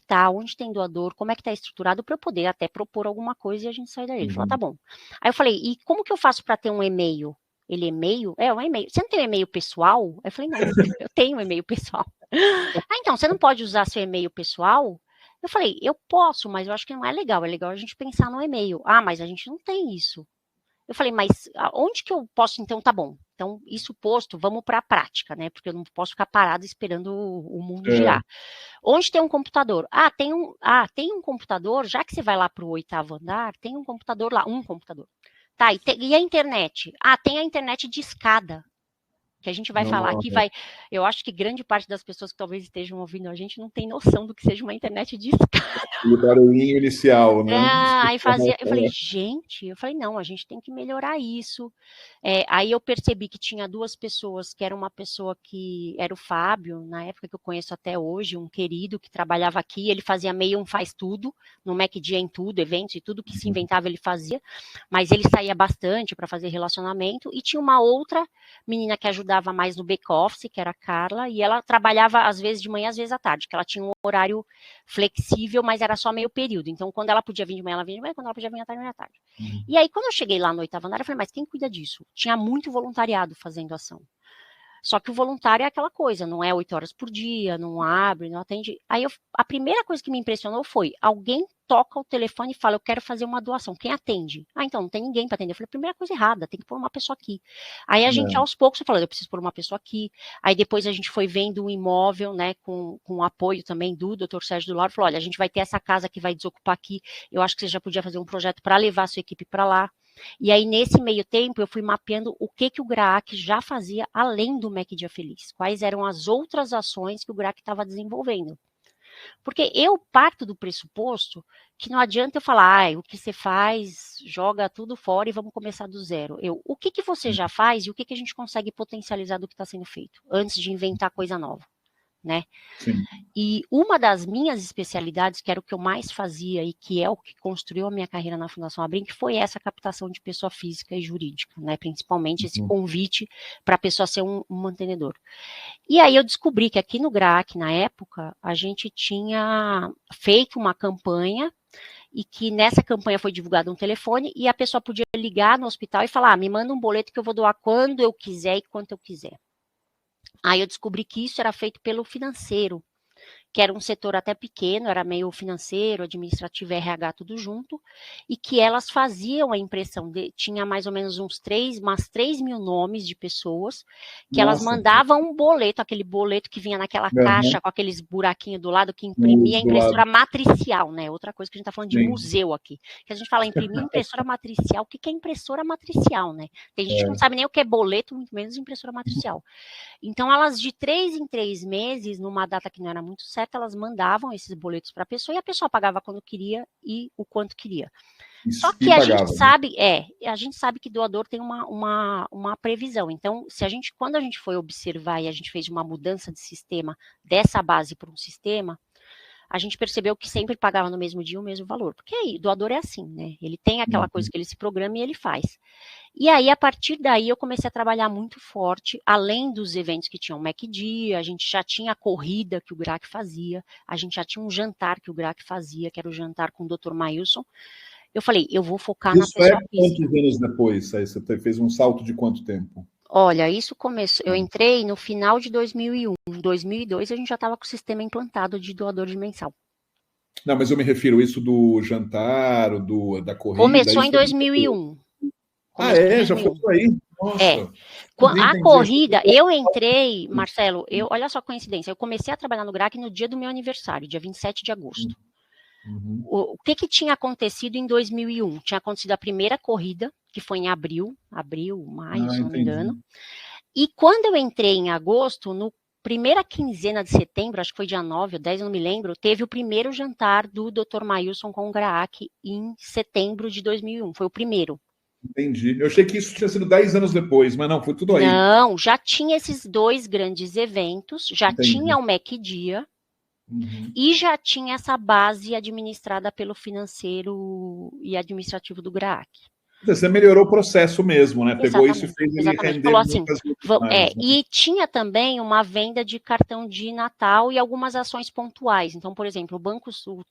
tá, onde tem doador, como é que tá estruturado, para eu poder até propor alguma coisa e a gente sair daí. Ele falou, tá bom. Aí eu falei, e como que eu faço para ter um e-mail? Ele, e-mail? Um e-mail. Você não tem um e-mail pessoal? Eu falei, não, eu tenho um e-mail pessoal. Então, você não pode usar seu e-mail pessoal? Eu falei, eu posso, mas eu acho que não é legal a gente pensar no e-mail. Mas a gente não tem isso. Eu falei, mas onde que eu posso, então, tá bom. Então, isso posto, vamos para a prática, né? Porque eu não posso ficar parado esperando o mundo girar. Onde tem um computador? Tem um computador, já que você vai lá para o 8º andar, tem um computador lá, um computador. Tá, e a internet? Tem a internet de escada, que a gente vai falar aqui, eu acho que grande parte das pessoas que talvez estejam ouvindo a gente não tem noção do que seja uma internet de escada. O barulhinho inicial, né? Aí eu falei, não, a gente tem que melhorar isso. Aí eu percebi que tinha 2 pessoas, que era uma pessoa que era o Fábio, na época que eu conheço até hoje, um querido que trabalhava aqui, ele fazia meio um faz tudo, no Mac Dia em tudo, eventos e tudo que se inventava ele fazia, mas ele saía bastante para fazer relacionamento, e tinha uma outra menina que ajudava mais no back-office, que era a Carla, e ela trabalhava às vezes de manhã, às vezes à tarde, que ela tinha um horário flexível, mas era era só meio período. Então, quando ela podia vir de manhã, ela vinha de manhã, quando ela podia vir à tarde, ela vinha à tarde. E aí, quando eu cheguei lá no 8º andar, eu falei, mas quem cuida disso? Tinha muito voluntariado fazendo ação. Só que o voluntário é aquela coisa, não é 8 horas por dia, não abre, não atende. Aí a primeira coisa que me impressionou foi, alguém toca o telefone e fala, eu quero fazer uma doação. Quem atende? Ah, então não tem ninguém para atender. Eu falei, primeira coisa errada, tem que pôr uma pessoa aqui. Aí a gente, aos poucos, eu falei, eu preciso pôr uma pessoa aqui. Aí depois a gente foi vendo um imóvel, né, com o apoio também do Dr. Sérgio do Lauro, falou, olha, a gente vai ter essa casa que vai desocupar aqui, eu acho que você já podia fazer um projeto para levar a sua equipe para lá. E aí, nesse meio tempo, eu fui mapeando o que o GRAAC já fazia além do MEC Dia Feliz. Quais eram as outras ações que o GRAAC estava desenvolvendo. Porque eu parto do pressuposto que não adianta eu falar, o que você faz, joga tudo fora e vamos começar do zero. O que você já faz e o que a gente consegue potencializar do que está sendo feito, antes de inventar coisa nova, né? Sim. E uma das minhas especialidades, que era o que eu mais fazia e que é o que construiu a minha carreira na Fundação Abrinq, foi essa captação de pessoa física e jurídica, né? Principalmente esse convite para a pessoa ser um mantenedor. E aí eu descobri que aqui no GRAAC, na época, a gente tinha feito uma campanha e que nessa campanha foi divulgado um telefone e a pessoa podia ligar no hospital e falar, me manda um boleto que eu vou doar quando eu quiser e quanto eu quiser. Aí eu descobri que isso era feito pelo financeiro, que era um setor até pequeno, era meio financeiro, administrativo, RH, tudo junto, e que elas faziam a impressão, tinha mais ou menos umas 3 mil nomes de pessoas, que elas mandavam um boleto, aquele boleto que vinha naquela caixa, com aqueles buraquinhos do lado, que imprimia a impressora matricial, né? Outra coisa que a gente está falando de museu aqui, que a gente fala imprimir impressora matricial, o que é impressora matricial, né? Tem gente que não sabe nem o que é boleto, muito menos impressora matricial. Então, elas de 3 em 3 meses, numa data que não era muito certa, elas mandavam esses boletos para a pessoa e a pessoa pagava quando queria e o quanto queria. Só que a gente sabe que doador tem uma previsão. Então, quando a gente foi observar e a gente fez uma mudança de sistema dessa base para um sistema, a gente percebeu que sempre pagava no mesmo dia o mesmo valor. Porque aí, doador é assim, né? Ele tem aquela coisa que ele se programa e ele faz. E aí, a partir daí, eu comecei a trabalhar muito forte, além dos eventos que tinham o MEC Dia, a gente já tinha a corrida que o GRAAC fazia, a gente já tinha um jantar que o GRAAC fazia, que era o jantar com o Dr. Maílson. Eu falei, eu vou focar na pessoa física. Quantos anos depois? Aí você fez um salto de quanto tempo? Olha, isso começou, eu entrei no final de 2001, em 2002 a gente já estava com o sistema implantado de doador de mensal. Não, mas eu me refiro isso do jantar, da corrida. Começou em 2001. Já foi por aí? Nossa. A corrida, eu entrei, Marcelo, olha só a coincidência, eu comecei a trabalhar no GRAAC no dia do meu aniversário, dia 27 de agosto. O que tinha acontecido em 2001? Tinha acontecido a primeira corrida, que foi em abril, maio, se não me engano. E quando eu entrei em agosto, no primeira quinzena de setembro, acho que foi dia 9 ou 10, eu não me lembro, teve o primeiro jantar do Dr. Maílson com o GRAAC em setembro de 2001, foi o primeiro. Entendi. Eu achei que isso tinha sido 10 anos depois, mas não, foi tudo aí. Não, já tinha esses 2 grandes eventos, já tinha o MEC Dia, e já tinha essa base administrada pelo financeiro e administrativo do GRAAC. Você melhorou o processo mesmo, né? Pegou isso e fez ele render. Falou assim, e tinha também uma venda de cartão de Natal e algumas ações pontuais. Então, por exemplo,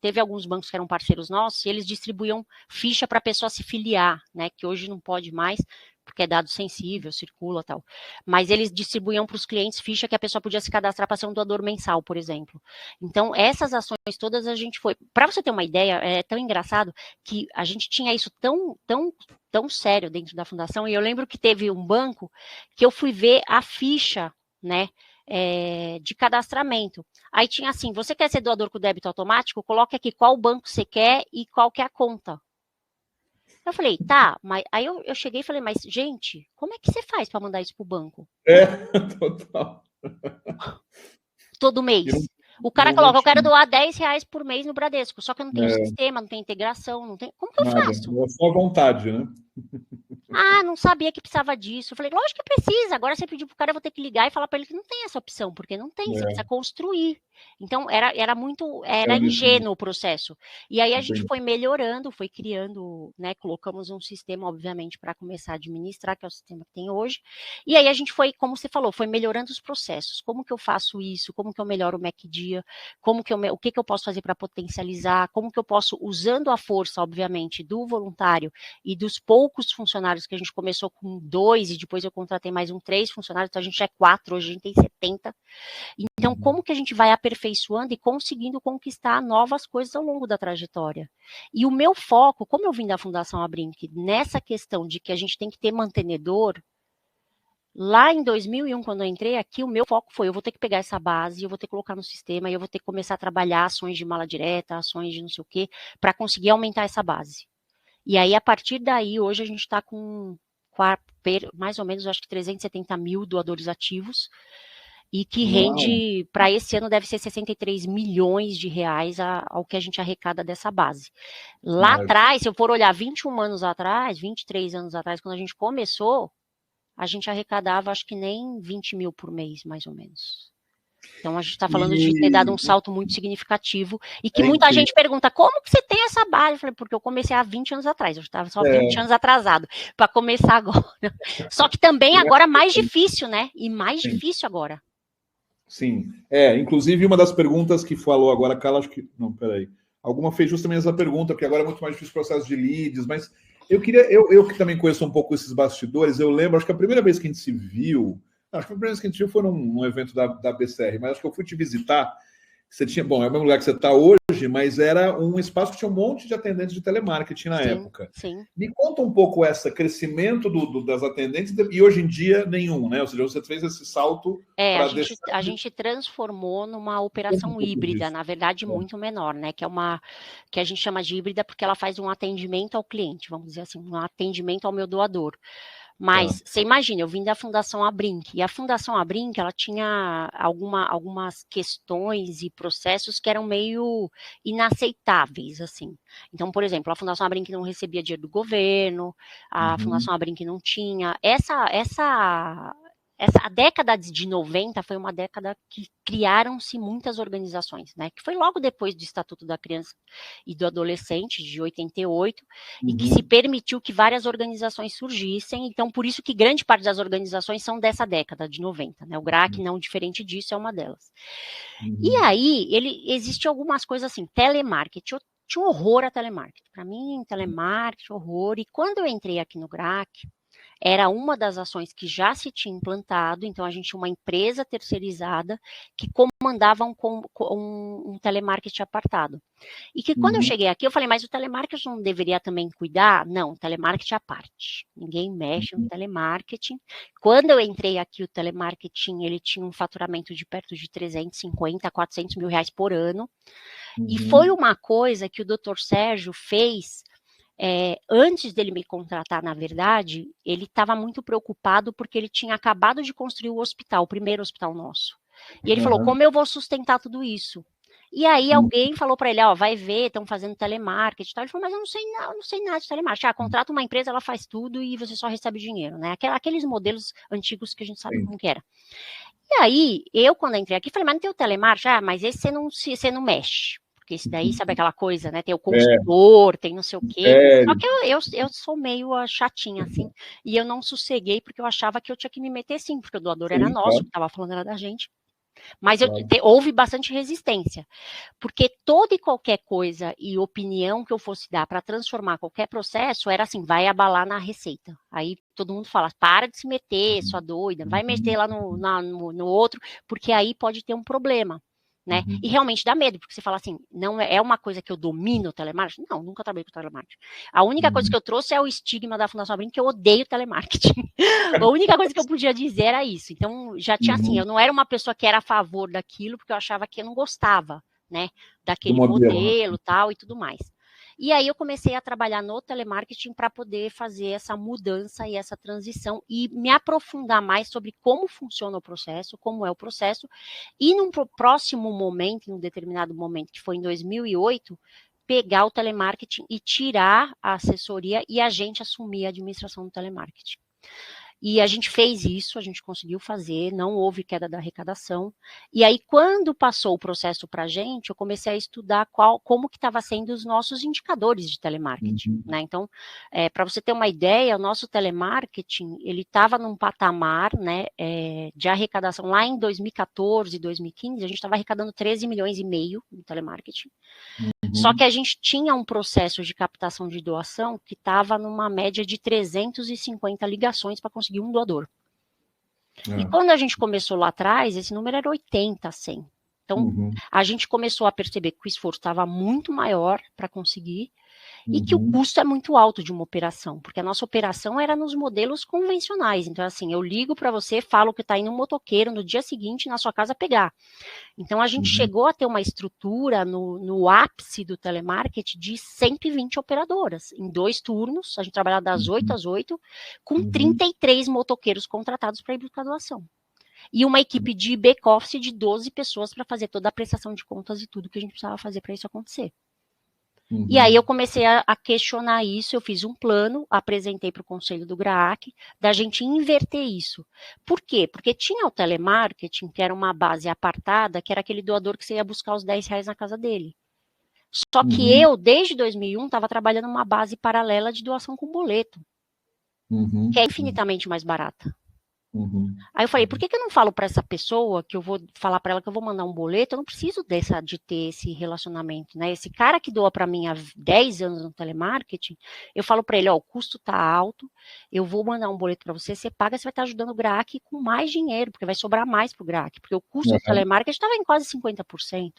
teve alguns bancos que eram parceiros nossos e eles distribuíam ficha para a pessoa se filiar, né? Que hoje não pode mais, porque é dado sensível, circula tal. Mas eles distribuíam para os clientes ficha que a pessoa podia se cadastrar para ser um doador mensal, por exemplo. Então, essas ações todas a gente foi... Para você ter uma ideia, é tão engraçado que a gente tinha isso tão sério dentro da fundação, e eu lembro que teve um banco que eu fui ver a ficha, né, de cadastramento. Aí tinha assim, você quer ser doador com débito automático? Coloque aqui qual banco você quer e qual que é a conta. Eu falei, tá, mas aí eu cheguei e falei, mas gente, como é que você faz para mandar isso pro banco? Total. Todo mês. O cara coloca, eu quero doar R$10 por mês no Bradesco, só que eu não tenho sistema, não tenho integração, não tem. Como que eu faço? É só vontade, né? Ah, não sabia que precisava disso. Eu falei, lógico que precisa. Agora você pediu pro cara, eu vou ter que ligar e falar para ele que não tem essa opção, porque não tem, você precisa construir. Então, era Entendi. ingênuo o processo. E aí a gente foi melhorando, foi criando, né, colocamos um sistema, obviamente, para começar a administrar, que é o sistema que tem hoje. E aí a gente foi, como você falou, foi melhorando os processos. Como que eu faço isso? Como que eu melhoro o MacDia? O que que eu posso fazer para potencializar? Como que eu posso, usando a força, obviamente, do voluntário e dos poucos funcionários que a gente começou com 2 e depois eu contratei mais 3 funcionários, então a gente é 4, hoje a gente tem 70. Então, como que a gente vai aperfeiçoando e conseguindo conquistar novas coisas ao longo da trajetória? E o meu foco, como eu vim da Fundação Abrinq, nessa questão de que a gente tem que ter mantenedor, lá em 2001, quando eu entrei aqui, o meu foco foi, eu vou ter que pegar essa base, eu vou ter que colocar no sistema, e eu vou ter que começar a trabalhar ações de mala direta, ações de não sei o quê, para conseguir aumentar essa base. E aí, a partir daí, hoje a gente está com mais ou menos, acho que 370 mil doadores ativos, e que rende, para esse ano, deve ser 63 milhões de reais ao que a gente arrecada dessa base. Lá atrás, se eu for olhar 21 anos atrás, 23 anos atrás, quando a gente começou, a gente arrecadava, acho que nem 20 mil por mês, mais ou menos. Então, a gente está falando de ter dado um salto muito significativo e que muita gente pergunta, como que você tem essa base? Eu falei, porque eu comecei há 20 anos atrás, eu estava só 20 anos atrasado para começar agora. Só que também agora mais difícil, né? E mais difícil agora. Sim. Inclusive, uma das perguntas que falou agora, Carla, acho que... Não, peraí. Alguma fez justamente essa pergunta, porque agora é muito mais difícil o processo de leads, mas eu que também conheço um pouco esses bastidores, eu lembro, acho que a primeira vez que a gente se viu, acho que a primeira vez que a gente se viu foi num evento da BCR, mas acho que eu fui te visitar, você tinha, bom, é o mesmo lugar que você está hoje, mas era um espaço que tinha um monte de atendentes de telemarketing na época. Sim. Me conta um pouco esse crescimento das atendentes e hoje em dia nenhum, né? Ou seja, você fez esse salto para a gente transformou numa operação híbrida, na verdade muito menor, né? Que a gente chama de híbrida porque ela faz um atendimento ao cliente, vamos dizer assim, um atendimento ao meu doador. Mas você imagina, eu vim da Fundação Abrinq, e a Fundação Abrinq, ela tinha algumas questões e processos que eram meio inaceitáveis, assim. Então, por exemplo, a Fundação Abrinq não recebia dinheiro do governo, a Fundação Abrinq não tinha. A década de 90 foi uma década que criaram-se muitas organizações, né? Que foi logo depois do Estatuto da Criança e do Adolescente, de 88, e que se permitiu que várias organizações surgissem. Então, por isso que grande parte das organizações são dessa década de 90, né? O GRAC, não diferente disso, é uma delas. E aí, existe algumas coisas assim, telemarketing. Eu tinha um horror a telemarketing. Para mim, telemarketing, horror. E quando eu entrei aqui no GRAC, era uma das ações que já se tinha implantado, então a gente tinha uma empresa terceirizada que comandava um telemarketing apartado. E que quando eu cheguei aqui, eu falei, mas o telemarketing não deveria também cuidar? Não, o telemarketing à parte. Ninguém mexe no telemarketing. Quando eu entrei aqui, o telemarketing, ele tinha um faturamento de perto de 350, 400 mil reais por ano. E foi uma coisa que o Dr. Sérgio fez. Antes dele me contratar, na verdade, ele estava muito preocupado porque ele tinha acabado de construir o hospital, o primeiro hospital nosso. E ele falou, como eu vou sustentar tudo isso? E aí alguém falou para ele, vai ver, estão fazendo telemarketing e tal. Ele falou, mas eu não sei nada de telemarketing. Contrata uma empresa, ela faz tudo e você só recebe dinheiro, né? Aqueles modelos antigos que a gente sabe como que era. E aí, quando entrei aqui, falei, mas não tem o telemarketing? Mas esse você não mexe. Porque esse daí, sabe aquela coisa, né? Tem o consultor, tem não sei o quê. Só que eu sou meio chatinha, assim. E eu não sosseguei porque eu achava que eu tinha que me meter sim, porque o doador era nosso, o que estava falando era da gente. Mas houve bastante resistência. Porque toda e qualquer coisa e opinião que eu fosse dar para transformar qualquer processo era assim, vai abalar na receita. Aí todo mundo fala, para de se meter, sua doida, vai meter lá no outro, porque aí pode ter um problema. Né? E realmente dá medo, porque você fala assim, não é uma coisa que eu domino o telemarketing? Não, nunca trabalhei com telemarketing. A única coisa que eu trouxe é o estigma da Fundação Abrinq, que eu odeio telemarketing. A única coisa que eu podia dizer era isso. Então, já tinha assim, eu não era uma pessoa que era a favor daquilo, porque eu achava que eu não gostava, né, daquele modelo, tal, e tudo mais. E aí eu comecei a trabalhar no telemarketing para poder fazer essa mudança e essa transição e me aprofundar mais sobre como funciona o processo, como é o processo. E num próximo momento, em um determinado momento, que foi em 2008, pegar o telemarketing e tirar a assessoria e a gente assumir a administração do telemarketing. E a gente fez isso, a gente conseguiu fazer, não houve queda da arrecadação. E aí, quando passou o processo para a gente, eu comecei a estudar como que estava sendo os nossos indicadores de telemarketing. Né? Então, para você ter uma ideia, o nosso telemarketing, ele estava num patamar, né, de arrecadação lá em 2014, 2015, a gente estava arrecadando 13 milhões e meio no telemarketing. Só que a gente tinha um processo de captação de doação que estava numa média de 350 ligações para conseguir um doador. E quando a gente começou lá atrás, esse número era 80, 100. Então, a gente começou a perceber que o esforço estava muito maior para conseguir e que o custo é muito alto de uma operação, porque a nossa operação era nos modelos convencionais. Então, assim, eu ligo para você, falo que está indo um motoqueiro no dia seguinte na sua casa pegar. Então, a gente chegou a ter uma estrutura no ápice do telemarketing de 120 operadoras, em 2 turnos, a gente trabalhava das 8 às 8, com 33 motoqueiros contratados para ir buscar doação. E uma equipe de back-office de 12 pessoas para fazer toda a prestação de contas e tudo que a gente precisava fazer para isso acontecer. E aí eu comecei a questionar isso, eu fiz um plano, apresentei para o conselho do GRAAC, da gente inverter isso. Por quê? Porque tinha o telemarketing, que era uma base apartada, que era aquele doador que você ia buscar os R$10 na casa dele. Só que eu, desde 2001, estava trabalhando numa base paralela de doação com boleto, que é infinitamente mais barata. Aí eu falei, por que eu não falo para essa pessoa que eu vou falar para ela que eu vou mandar um boleto? Eu não preciso de ter esse relacionamento, né? Esse cara que doa para mim há 10 anos no telemarketing, eu falo para ele, ó, o custo tá alto, eu vou mandar um boleto para você, você paga, você vai estar ajudando o GRAAC com mais dinheiro, porque vai sobrar mais pro GRAAC, porque o custo do telemarketing estava em quase 50%.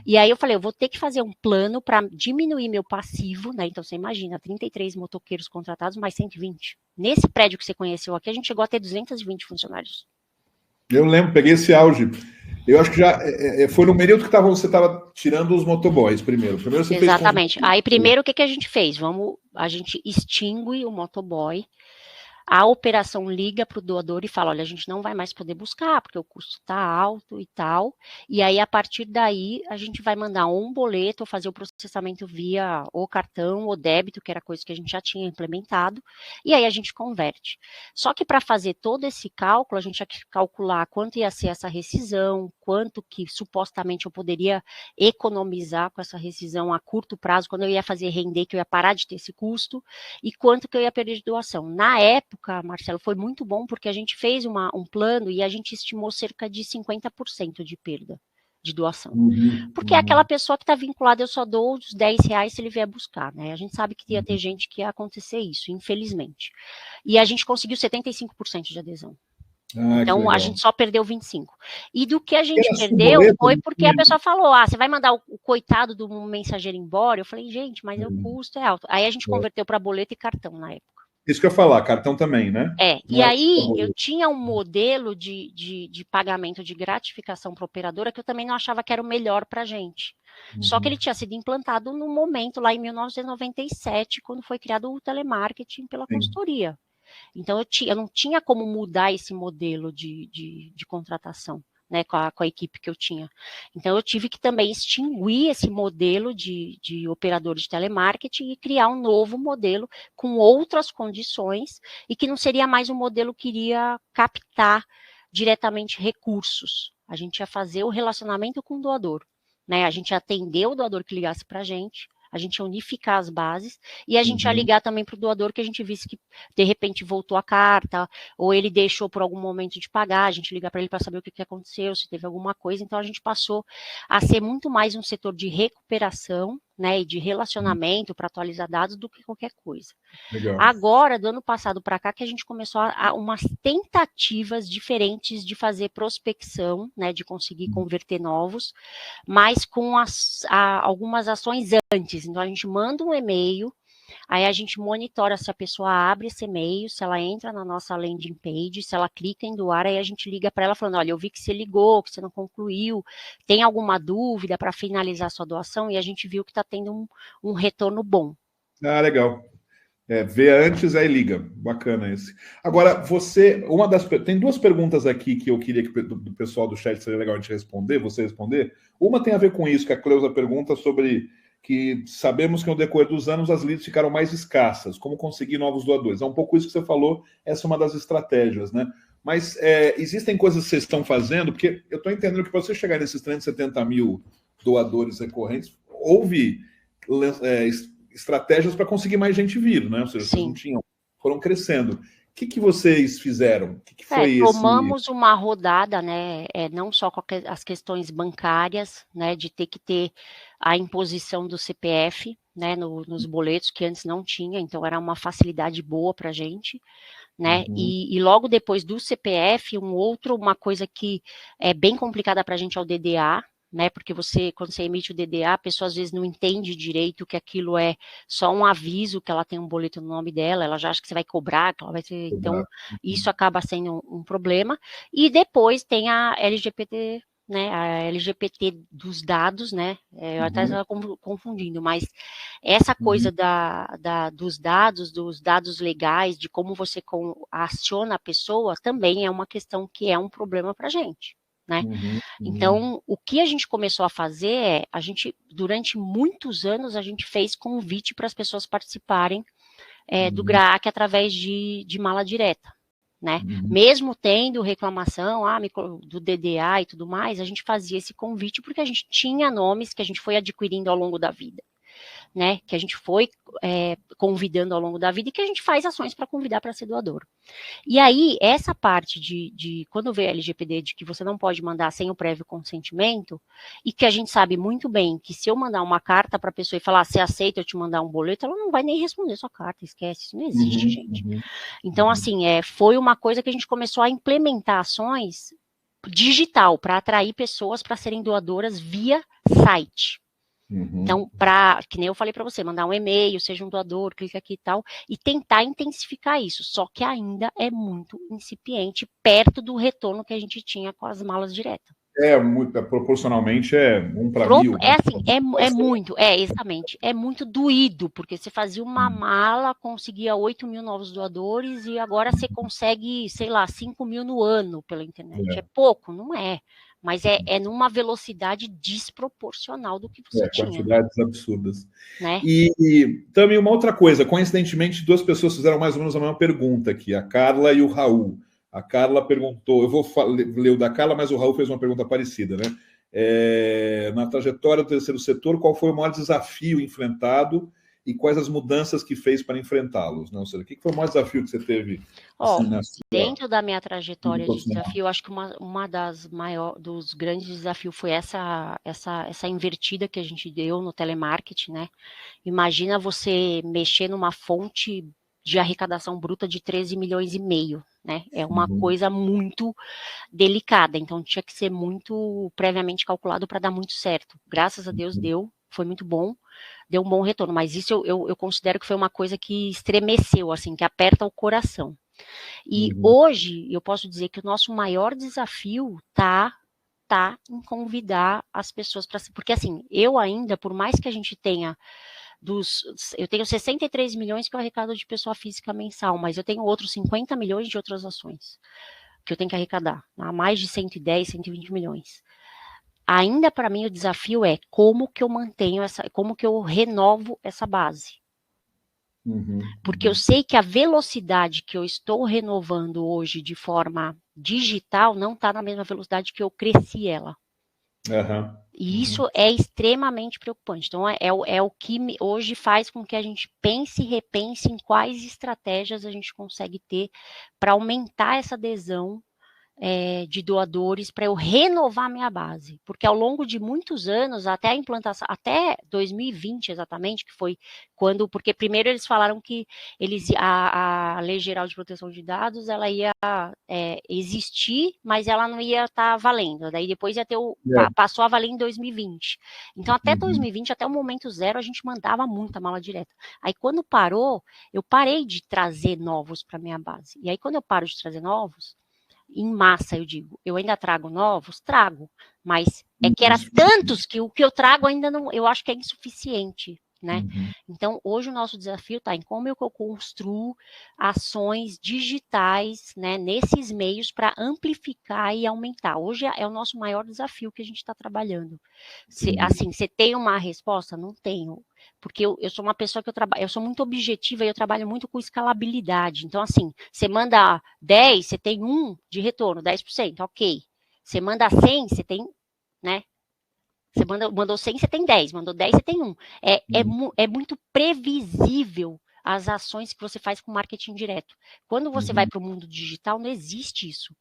E aí eu falei, eu vou ter que fazer um plano para diminuir meu passivo, né? Então você imagina, 33 motoqueiros contratados mais 120. Nesse prédio que você conheceu aqui, a gente chegou a ter 220 funcionários. Eu lembro, peguei esse auge. Eu acho que já foi no período que você estava tirando os motoboys primeiro. Primeiro você Exatamente. Aí primeiro o que a gente fez? A gente extingue o motoboy. A operação liga para o doador e fala, olha, a gente não vai mais poder buscar, porque o custo está alto e tal. E aí, a partir daí, a gente vai mandar um boleto ou fazer o processamento via ou cartão ou débito, que era coisa que a gente já tinha implementado, e aí a gente converte. Só que para fazer todo esse cálculo, a gente tinha que calcular quanto ia ser essa rescisão, quanto que supostamente eu poderia economizar com essa rescisão a curto prazo, quando eu ia fazer render, que eu ia parar de ter esse custo, e quanto que eu ia perder de doação. Na época, Marcelo, foi muito bom porque a gente fez um plano e a gente estimou cerca de 50% de perda de doação. Porque é aquela pessoa que está vinculada, eu só dou os R$10 se ele vier buscar, né? A gente sabe que ia ter gente que ia acontecer isso, infelizmente. E a gente conseguiu 75% de adesão. Então, a gente só perdeu 25%. E do que a gente perdeu foi porque a pessoa falou, você vai mandar o coitado do mensageiro embora? Eu falei, gente, mas o custo é alto. Aí a gente converteu para boleto e cartão na época. Isso que eu ia falar, cartão também, né? E aí eu tinha um modelo de pagamento de gratificação para a operadora que eu também não achava que era o melhor para a gente. Só que ele tinha sido implantado no momento, lá em 1997, quando foi criado o telemarketing pela consultoria. Então eu não tinha como mudar esse modelo de contratação. Né, com a equipe que eu tinha. Então, eu tive que também extinguir esse modelo de operador de telemarketing e criar um novo modelo com outras condições e que não seria mais um modelo que iria captar diretamente recursos. A gente ia fazer o relacionamento com o doador. Né? A gente ia atender o doador que ligasse para a gente ia unificar as bases e a gente ia ligar também para o doador que a gente visse que de repente voltou a carta ou ele deixou por algum momento de pagar, a gente liga para ele para saber o que aconteceu, se teve alguma coisa. Então a gente passou a ser muito mais um setor de recuperação, né, e de relacionamento para atualizar dados do que qualquer coisa. Legal. Agora, do ano passado para cá, que a gente começou a umas tentativas diferentes de fazer prospecção, né, de conseguir converter novos, mas com algumas ações antes. Então, a gente manda um e-mail, aí a gente monitora se a pessoa abre esse e-mail, se ela entra na nossa landing page, se ela clica em doar, aí a gente liga para ela falando, olha, eu vi que você ligou, que você não concluiu, tem alguma dúvida para finalizar sua doação? E a gente viu que está tendo um retorno bom. Legal. Vê antes, aí liga. Bacana esse. Agora, tem 2 perguntas aqui que eu queria que do pessoal do chat seria legal a gente responder, você responder. Uma tem a ver com isso, que a Cleusa pergunta sobre que sabemos que no decorrer dos anos as leads ficaram mais escassas. Como conseguir novos doadores? É um pouco isso que você falou, essa é uma das estratégias, né? Mas existem coisas que vocês estão fazendo, porque eu estou entendendo que para você chegar nesses 370 mil doadores recorrentes, houve estratégias para conseguir mais gente vir, né? Ou seja, vocês não tinham, foram crescendo. O que vocês fizeram? O que foi tomamos uma rodada, né? Não só com as questões bancárias, né? De ter que ter a imposição do CPF, né? Nos boletos, que antes não tinha, então era uma facilidade boa para a gente. Né? E logo depois do CPF, uma coisa que é bem complicada para a gente é o DDA, né? Porque quando você emite o DDA, a pessoa às vezes não entende direito que aquilo é só um aviso que ela tem um boleto no nome dela, ela já acha que você vai cobrar, que ela vai ser, então isso acaba sendo um problema. E depois tem a LGPD, né, a LGPT dos dados, né, eu até estava confundindo, mas essa coisa dos dados legais, de como você aciona a pessoa, também é uma questão que é um problema para a gente, né? Então, o que a gente começou a fazer durante muitos anos, a gente fez convite para as pessoas participarem do GRAAC através de mala direta. Né? Mesmo tendo reclamação do DDA e tudo mais, a gente fazia esse convite porque a gente tinha nomes que a gente foi adquirindo ao longo da vida, né? Que a gente foi convidando ao longo da vida e que a gente faz ações para convidar para ser doador. E aí, essa parte de quando vê a LGPD de que você não pode mandar sem o prévio consentimento, e que a gente sabe muito bem que se eu mandar uma carta para a pessoa e falar, você aceita eu te mandar um boleto, ela não vai nem responder sua carta, esquece, isso não existe, gente. Então, assim, foi uma coisa que a gente começou a implementar ações digital para atrair pessoas para serem doadoras via site. Então, que nem eu falei para você, mandar um e-mail, seja um doador, clica aqui e tal, e tentar intensificar isso, só que ainda é muito incipiente, perto do retorno que a gente tinha com as malas diretas. Proporcionalmente é 1 para 1000. Exatamente, é muito doído, porque você fazia uma mala, conseguia 8 mil novos doadores, e agora você consegue, sei lá, 5 mil no ano pela internet. É pouco, não é? Mas é numa velocidade desproporcional do que você tinha. Quantidades absurdas. Né? E também uma outra coisa, coincidentemente, 2 pessoas fizeram mais ou menos a mesma pergunta aqui, a Carla e o Raul. A Carla perguntou, eu vou ler o da Carla, mas o Raul fez uma pergunta parecida, né? Na trajetória do terceiro setor, qual foi o maior desafio enfrentado e quais as mudanças que fez para enfrentá-los? Né? Ou seja, o que foi o maior desafio que você teve? Dentro da minha trajetória de desafio, acho que uma dos grandes desafios foi essa invertida que a gente deu no telemarketing, né? Imagina você mexer numa fonte de arrecadação bruta de 13 milhões e meio, né? É uma coisa muito delicada, então tinha que ser muito previamente calculado para dar muito certo. Graças a Deus deu, foi muito bom, deu um bom retorno, mas isso eu considero que foi uma coisa que estremeceu, assim, que aperta o coração. E hoje eu posso dizer que o nosso maior desafio tá em convidar as pessoas para, porque assim, eu ainda, por mais que a gente tenha eu tenho 63 milhões que eu arrecado de pessoa física mensal, mas eu tenho outros 50 milhões de outras ações que eu tenho que arrecadar, mais de 110, 120 milhões. Ainda para mim o desafio é como que eu mantenho como que eu renovo essa base. Porque eu sei que a velocidade que eu estou renovando hoje de forma digital não está na mesma velocidade que eu cresci ela. E isso é extremamente preocupante. Então, é o que hoje faz com que a gente pense e repense em quais estratégias a gente consegue ter para aumentar essa adesão de doadores, para eu renovar minha base. Porque ao longo de muitos anos, até a implantação, até 2020 exatamente, que foi quando, porque primeiro eles falaram que a Lei Geral de Proteção de Dados, ela ia existir, mas ela não ia estar valendo. Daí depois ia ter passou a valer em 2020. Então até 2020, até o momento zero, a gente mandava muita mala direta. Aí quando parou, eu parei de trazer novos para minha base. E aí quando eu paro de trazer novos, em massa, eu digo, eu ainda trago novos? Trago, mas é que era tantos que o que eu trago ainda não, eu acho que é insuficiente. né? Então, hoje o nosso desafio está em como eu construo ações digitais, né, nesses meios para amplificar e aumentar. Hoje é o nosso maior desafio que a gente está trabalhando. Assim, você tem uma resposta? Não tenho. Porque eu sou uma pessoa que eu sou muito objetiva e eu trabalho muito com escalabilidade. Então, assim, você manda 10, você tem 1 de retorno, 10%, ok. Você manda 100, você tem, né? Você mandou 100, você tem 10. Mandou 10, você tem 1. É muito previsível as ações que você faz com marketing direto. Quando você vai para o mundo digital, não existe isso.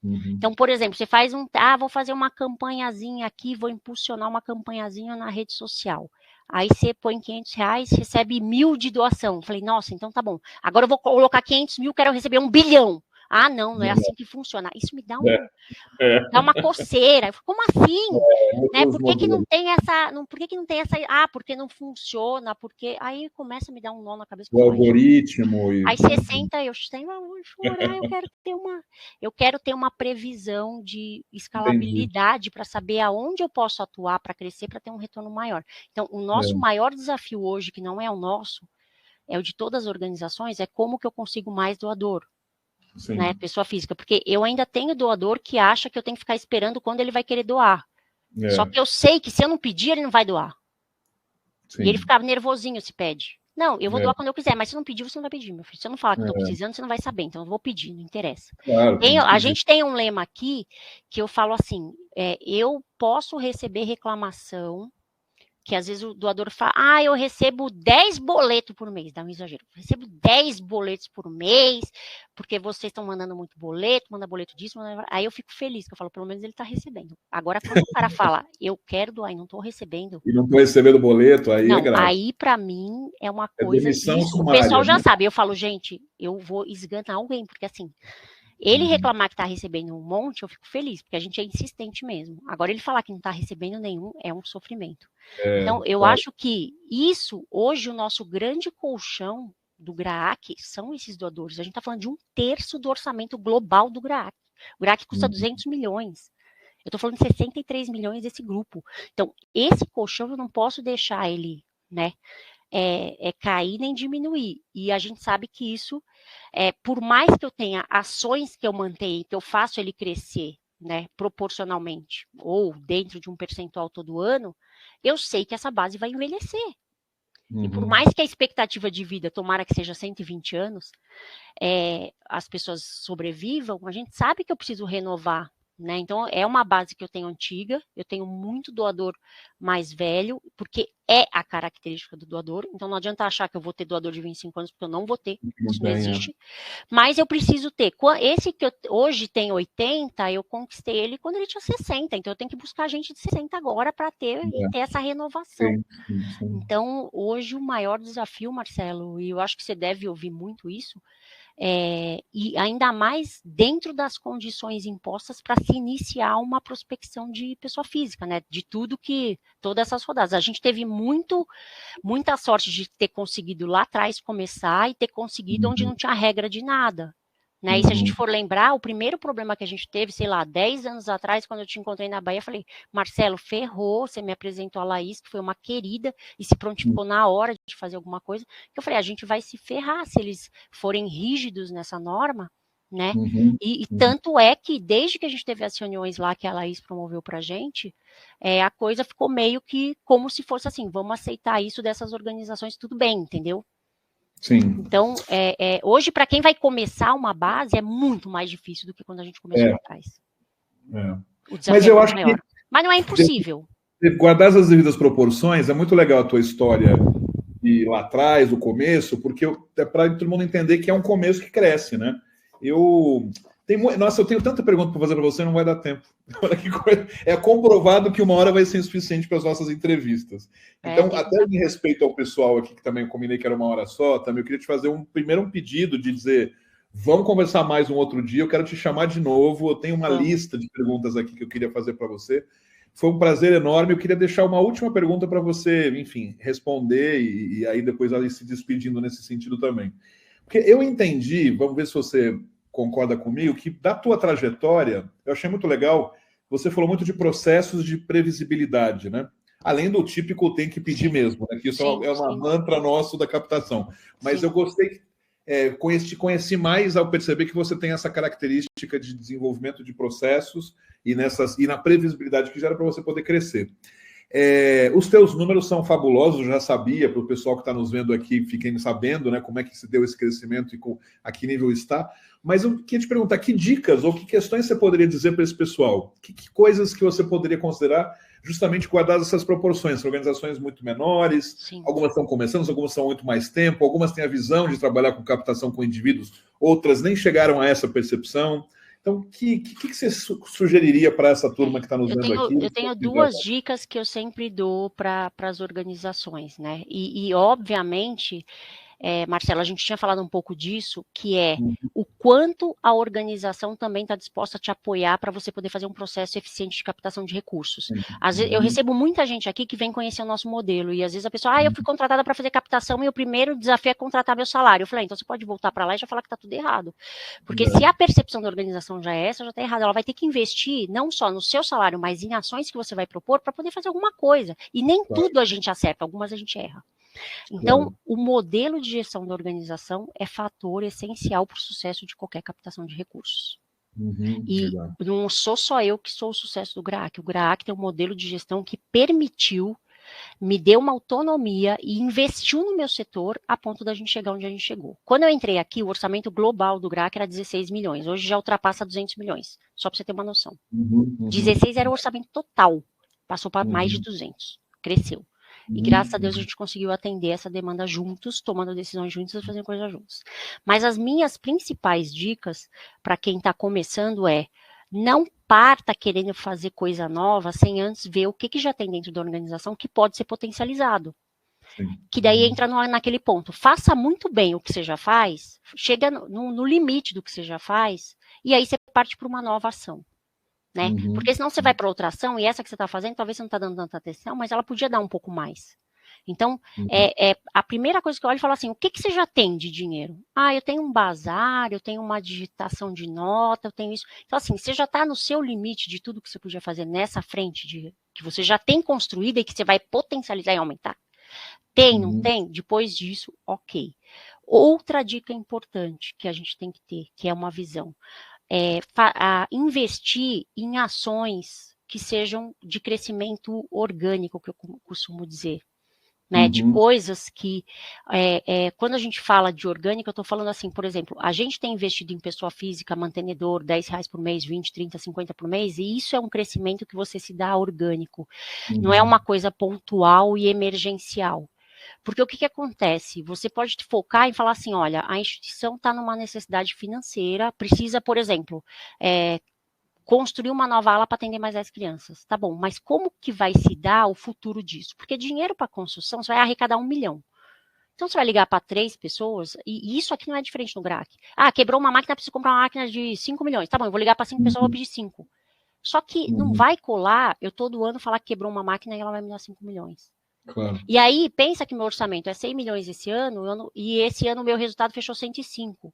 Então, por exemplo, você faz vou fazer uma campanhazinha aqui, vou impulsionar uma campanhazinha na rede social. Aí você põe R$500, recebe 1.000 de doação. Falei, nossa, então tá bom. Agora eu vou colocar 500 mil, quero receber 1 bilhão. Ah, não é assim que funciona. Isso me dá dá uma coceira. Como assim? Né? Por que não tem essa? Por que não tem essa? Porque não funciona, porque aí começa a me dar um nó na cabeça. O algoritmo. Aí você senta, eu vou chorar, eu quero ter uma previsão de escalabilidade para saber aonde eu posso atuar para crescer, para ter um retorno maior. Então, o nosso maior desafio hoje, que não é o nosso, é o de todas as organizações, é como que eu consigo mais doador. Né, pessoa física, porque eu ainda tenho doador que acha que eu tenho que ficar esperando quando ele vai querer doar. Só que eu sei que se eu não pedir, ele não vai doar. Sim. E ele ficava nervosinho se pede. Não, eu vou doar quando eu quiser, mas se não pedir, você não vai pedir, meu filho. Se eu não falar que eu tô precisando, você não vai saber, então eu vou pedir, não interessa. Claro, a gente tem um lema aqui que eu falo assim, eu posso receber reclamação, que às vezes o doador fala, eu recebo 10 boletos por mês, dá um exagero, eu recebo 10 boletos por mês, porque vocês estão mandando muito boleto, manda boleto disso, aí eu fico feliz, que eu falo, pelo menos ele está recebendo. Agora, quando o cara fala, eu quero doar e não estou recebendo. E não estou recebendo boleto, aí é grave. Aí para mim é uma coisa, isso, o pessoal já sabe, eu falo, gente, eu vou esganar alguém, porque assim, ele reclamar que está recebendo um monte, eu fico feliz, porque a gente é insistente mesmo. Agora, ele falar que não está recebendo nenhum, é um sofrimento. Então, eu acho que isso, hoje, o nosso grande colchão do GRAAC são esses doadores. A gente está falando de 1/3 do orçamento global do GRAAC. O GRAAC custa 200 milhões. Eu estou falando de 63 milhões desse grupo. Então, esse colchão eu não posso deixar ele, né, cair nem diminuir. E a gente sabe que isso, por mais que eu tenha ações que eu mantenho, que eu faço ele crescer, né, proporcionalmente, ou dentro de um percentual todo ano, eu sei que essa base vai envelhecer. E por mais que a expectativa de vida, tomara que seja 120 anos, as pessoas sobrevivam, a gente sabe que eu preciso renovar. Né? Então, é uma base que eu tenho antiga, eu tenho muito doador mais velho, porque é a característica do doador, então não adianta achar que eu vou ter doador de 25 anos, porque eu não vou ter, isso não existe, mas eu preciso ter, esse que eu hoje tem 80, eu conquistei ele quando ele tinha 60, então eu tenho que buscar gente de 60 agora para ter essa renovação. Sim. Então, hoje o maior desafio, Marcelo, e eu acho que você deve ouvir muito isso, e ainda mais dentro das condições impostas para se iniciar uma prospecção de pessoa física, né? De todas essas rodadas. A gente teve muita sorte de ter conseguido lá atrás começar e ter conseguido onde não tinha regra de nada. Né? E se a gente for lembrar, o primeiro problema que a gente teve, sei lá, 10 anos atrás, quando eu te encontrei na Bahia, eu falei, Marcelo, ferrou, você me apresentou a Laís, que foi uma querida, e se prontificou na hora de fazer alguma coisa, que eu falei, a gente vai se ferrar se eles forem rígidos nessa norma, né? E tanto é que, desde que a gente teve as reuniões lá que a Laís promoveu pra gente, a coisa ficou meio que como se fosse assim, vamos aceitar isso dessas organizações, tudo bem, entendeu? Sim. Então, hoje, para quem vai começar uma base, é muito mais difícil do que quando a gente começou lá atrás. O desafio Mas eu acho maior. Mas não é impossível. Guardar as devidas proporções, é muito legal a tua história de lá atrás, do começo, porque é para todo mundo entender que é um começo que cresce, né? Nossa, eu tenho tanta pergunta para fazer para você, não vai dar tempo. Olha que coisa. É comprovado que 1 hora vai ser insuficiente para as nossas entrevistas. Então, até em respeito ao pessoal aqui, que também combinei que era 1 hora só, também eu queria te fazer primeiro um pedido de dizer, vamos conversar mais um outro dia, eu quero te chamar de novo, eu tenho uma lista de perguntas aqui que eu queria fazer para você. Foi um prazer enorme, eu queria deixar uma última pergunta para você, enfim, responder e aí depois ela ir se despedindo nesse sentido também. Porque eu entendi, vamos ver se você concorda comigo, que da tua trajetória, eu achei muito legal, você falou muito de processos de previsibilidade, né? Além do típico tem que pedir mesmo, né? Que isso é uma mantra nosso da captação. Mas eu gostei, te conheci mais ao perceber que você tem essa característica de desenvolvimento de processos e na previsibilidade que gera para você poder crescer. Os teus números são fabulosos, eu já sabia, para o pessoal que está nos vendo aqui, fiquem sabendo, né, como é que se deu esse crescimento e a que nível está. Mas eu queria te perguntar, que dicas ou que questões você poderia dizer para esse pessoal? Que coisas que você poderia considerar justamente guardadas essas proporções? São organizações muito menores, sim, algumas estão começando, algumas são muito mais tempo, algumas têm a visão de trabalhar com captação com indivíduos, outras nem chegaram a essa percepção. Então, o que você sugeriria para essa turma que está nos vendo aqui? Eu tenho duas dicas que eu sempre dou para as organizações, né? E obviamente, Marcelo, a gente tinha falado um pouco disso, que é o quanto a organização também está disposta a te apoiar para você poder fazer um processo eficiente de captação de recursos. Às vezes, eu recebo muita gente aqui que vem conhecer o nosso modelo, e às vezes a pessoa, eu fui contratada para fazer captação e o primeiro desafio é contratar meu salário. Eu falei, então você pode voltar para lá e já falar que está tudo errado. Porque se a percepção da organização já é essa, já está errada. Ela vai ter que investir não só no seu salário, mas em ações que você vai propor para poder fazer alguma coisa. E nem tudo a gente acerta, algumas a gente erra. Então, o modelo de gestão da organização é fator essencial para o sucesso de qualquer captação de recursos. E não sou só eu que sou o sucesso do GRAAC. O GRAAC tem um modelo de gestão que me deu uma autonomia e investiu no meu setor a ponto da gente chegar onde a gente chegou. Quando eu entrei aqui, o orçamento global do GRAAC era 16 milhões. Hoje já ultrapassa 200 milhões, só para você ter uma noção. 16 era o orçamento total, passou para mais de 200, cresceu. E graças a Deus a gente conseguiu atender essa demanda juntos, tomando decisões juntos e fazendo coisas juntos. Mas as minhas principais dicas para quem está começando não parta querendo fazer coisa nova sem antes ver o que já tem dentro da organização que pode ser potencializado. Sim. Que daí entra naquele ponto. Faça muito bem o que você já faz, chega no limite do que você já faz, e aí você parte para uma nova ação. Né? Porque senão você vai para outra ação e essa que você está fazendo, talvez você não está dando tanta atenção, mas ela podia dar um pouco mais. Então, a primeira coisa que eu olho e falo assim, o que você já tem de dinheiro? Eu tenho um bazar, eu tenho uma digitação de nota, eu tenho isso. Então, assim, você já está no seu limite de tudo que você podia fazer nessa frente, que você já tem construída e que você vai potencializar e aumentar? Tem, não tem? Depois disso, ok. Outra dica importante que a gente tem que ter, que é uma visão. Investir em ações que sejam de crescimento orgânico, que eu costumo dizer, né? De coisas que, quando a gente fala de orgânico, eu estou falando assim, por exemplo, a gente tem investido em pessoa física, mantenedor, R$10 por mês, 20, 30, 50 por mês, e isso é um crescimento que você se dá orgânico, não é uma coisa pontual e emergencial. Porque o que acontece? Você pode focar em falar assim, olha, a instituição está numa necessidade financeira, precisa, por exemplo, construir uma nova ala para atender mais 10 crianças. Tá bom, mas como que vai se dar o futuro disso? Porque dinheiro para construção, você vai arrecadar 1 milhão. Então, você vai ligar para 3 pessoas, e isso aqui não é diferente no GRAAC. Quebrou uma máquina, preciso comprar uma máquina de 5 milhões. Tá bom, eu vou ligar para 5 pessoas, vou pedir 5. Só que não vai colar eu todo ano falar que quebrou uma máquina e ela vai me dar 5 milhões. Claro. E aí, pensa que meu orçamento é 100 milhões esse ano, e esse ano o meu resultado fechou 105.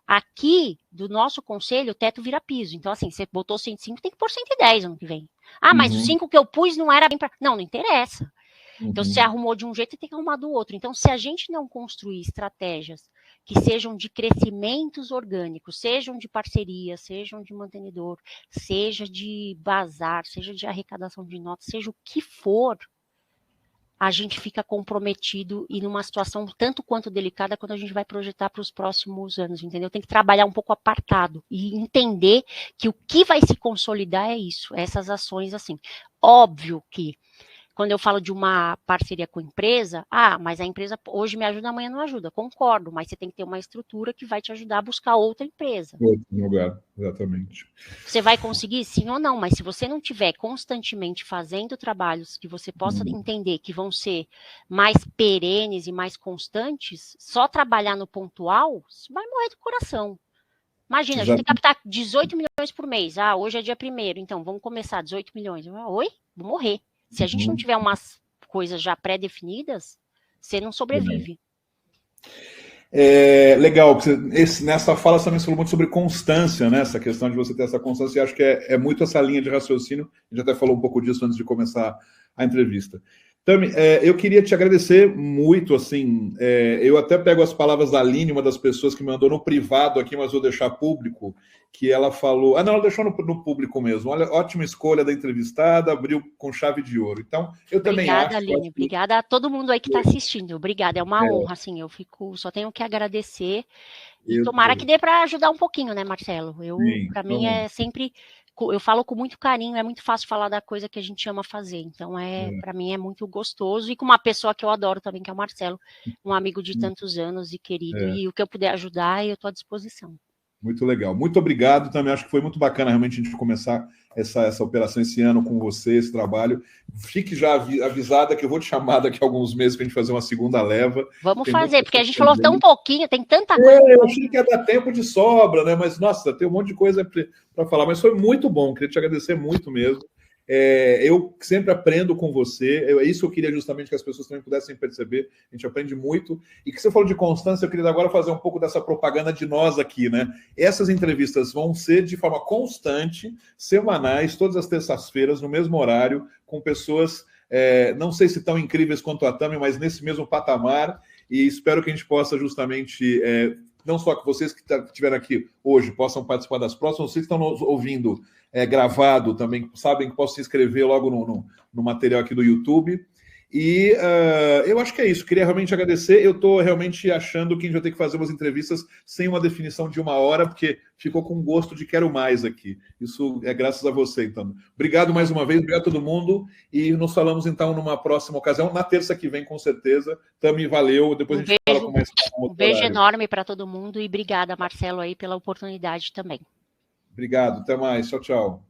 Aqui, do nosso conselho, o teto vira piso. Então, assim, você botou 105, tem que pôr 110 ano que vem. Mas os 5 que eu pus não era bem para... Não interessa. Então, se você arrumou de um jeito, você tem que arrumar do outro. Então, se a gente não construir estratégias que sejam de crescimentos orgânicos, sejam de parceria, sejam de mantenedor, seja de bazar, seja de arrecadação de notas, seja o que for, a gente fica comprometido e numa situação tanto quanto delicada quando a gente vai projetar para os próximos anos, entendeu? Tem que trabalhar um pouco apartado e entender que o que vai se consolidar é isso, essas ações assim. Óbvio que quando eu falo de uma parceria com a empresa, mas a empresa hoje me ajuda, amanhã não ajuda. Concordo, mas você tem que ter uma estrutura que vai te ajudar a buscar outra empresa. Outro lugar, exatamente. Você vai conseguir, sim ou não, mas se você não estiver constantemente fazendo trabalhos que você possa entender que vão ser mais perenes e mais constantes, só trabalhar no pontual, você vai morrer do coração. Imagina, a gente tem que captar 18 milhões por mês. Hoje é dia 1º, então vamos começar 18 milhões. Oi? Vou morrer. Se a gente não tiver umas coisas já pré-definidas, você não sobrevive. Legal, nessa fala você também falou muito sobre constância, né? Essa questão de você ter essa constância, e acho que é muito essa linha de raciocínio. A gente até falou um pouco disso antes de começar a entrevista. Tami, eu queria te agradecer muito, assim, eu até pego as palavras da Aline, uma das pessoas que me mandou no privado aqui, mas vou deixar público, que ela falou... não, ela deixou no público mesmo. Olha, ótima escolha da entrevistada, abriu com chave de ouro. Então, eu também Obrigada, acho... Aline. Obrigada a todo mundo aí que está assistindo. Obrigada, é uma honra, assim, só tenho que agradecer. E tomara que dê para ajudar um pouquinho, né, Marcelo? Para mim é sempre... Eu falo com muito carinho, é muito fácil falar da coisa que a gente ama fazer. Então, para mim é muito gostoso. E com uma pessoa que eu adoro também, que é o Marcelo, um amigo de tantos anos e querido. E o que eu puder ajudar, eu estou à disposição. Muito legal. Muito obrigado. Também acho que foi muito bacana realmente a gente começar essa operação esse ano com você, esse trabalho. Fique já avisada que eu vou te chamar daqui a alguns meses para a gente fazer uma segunda leva. Vamos fazer, porque a gente falou tão pouquinho, tem tanta coisa. Eu achei que ia dar tempo de sobra, né? Mas, nossa, tem um monte de coisa para falar. Mas foi muito bom, queria te agradecer muito mesmo. Eu sempre aprendo com você, isso eu queria justamente que as pessoas também pudessem perceber, a gente aprende muito, e que você falou de constância, eu queria agora fazer um pouco dessa propaganda de nós aqui, né? Essas entrevistas vão ser de forma constante, semanais, todas as terças-feiras, no mesmo horário, com pessoas, não sei se tão incríveis quanto a Tami, mas nesse mesmo patamar, e espero que a gente possa justamente... não só que vocês que estiveram aqui hoje possam participar das próximas, vocês que estão nos ouvindo gravado também, sabem que posso se inscrever logo no material aqui do YouTube. E eu acho que é isso. Queria realmente agradecer. Eu estou realmente achando que a gente vai ter que fazer umas entrevistas sem uma definição de 1 hora, porque ficou com gosto de quero mais aqui. Isso é graças a você, então. Obrigado mais uma vez, obrigado a todo mundo. E nos falamos, então, numa próxima ocasião, na terça que vem, com certeza. Tami, valeu. Depois a gente fala com mais calma. Um beijo enorme para todo mundo e obrigada, Marcelo, aí pela oportunidade também. Obrigado. Até mais. Tchau, tchau.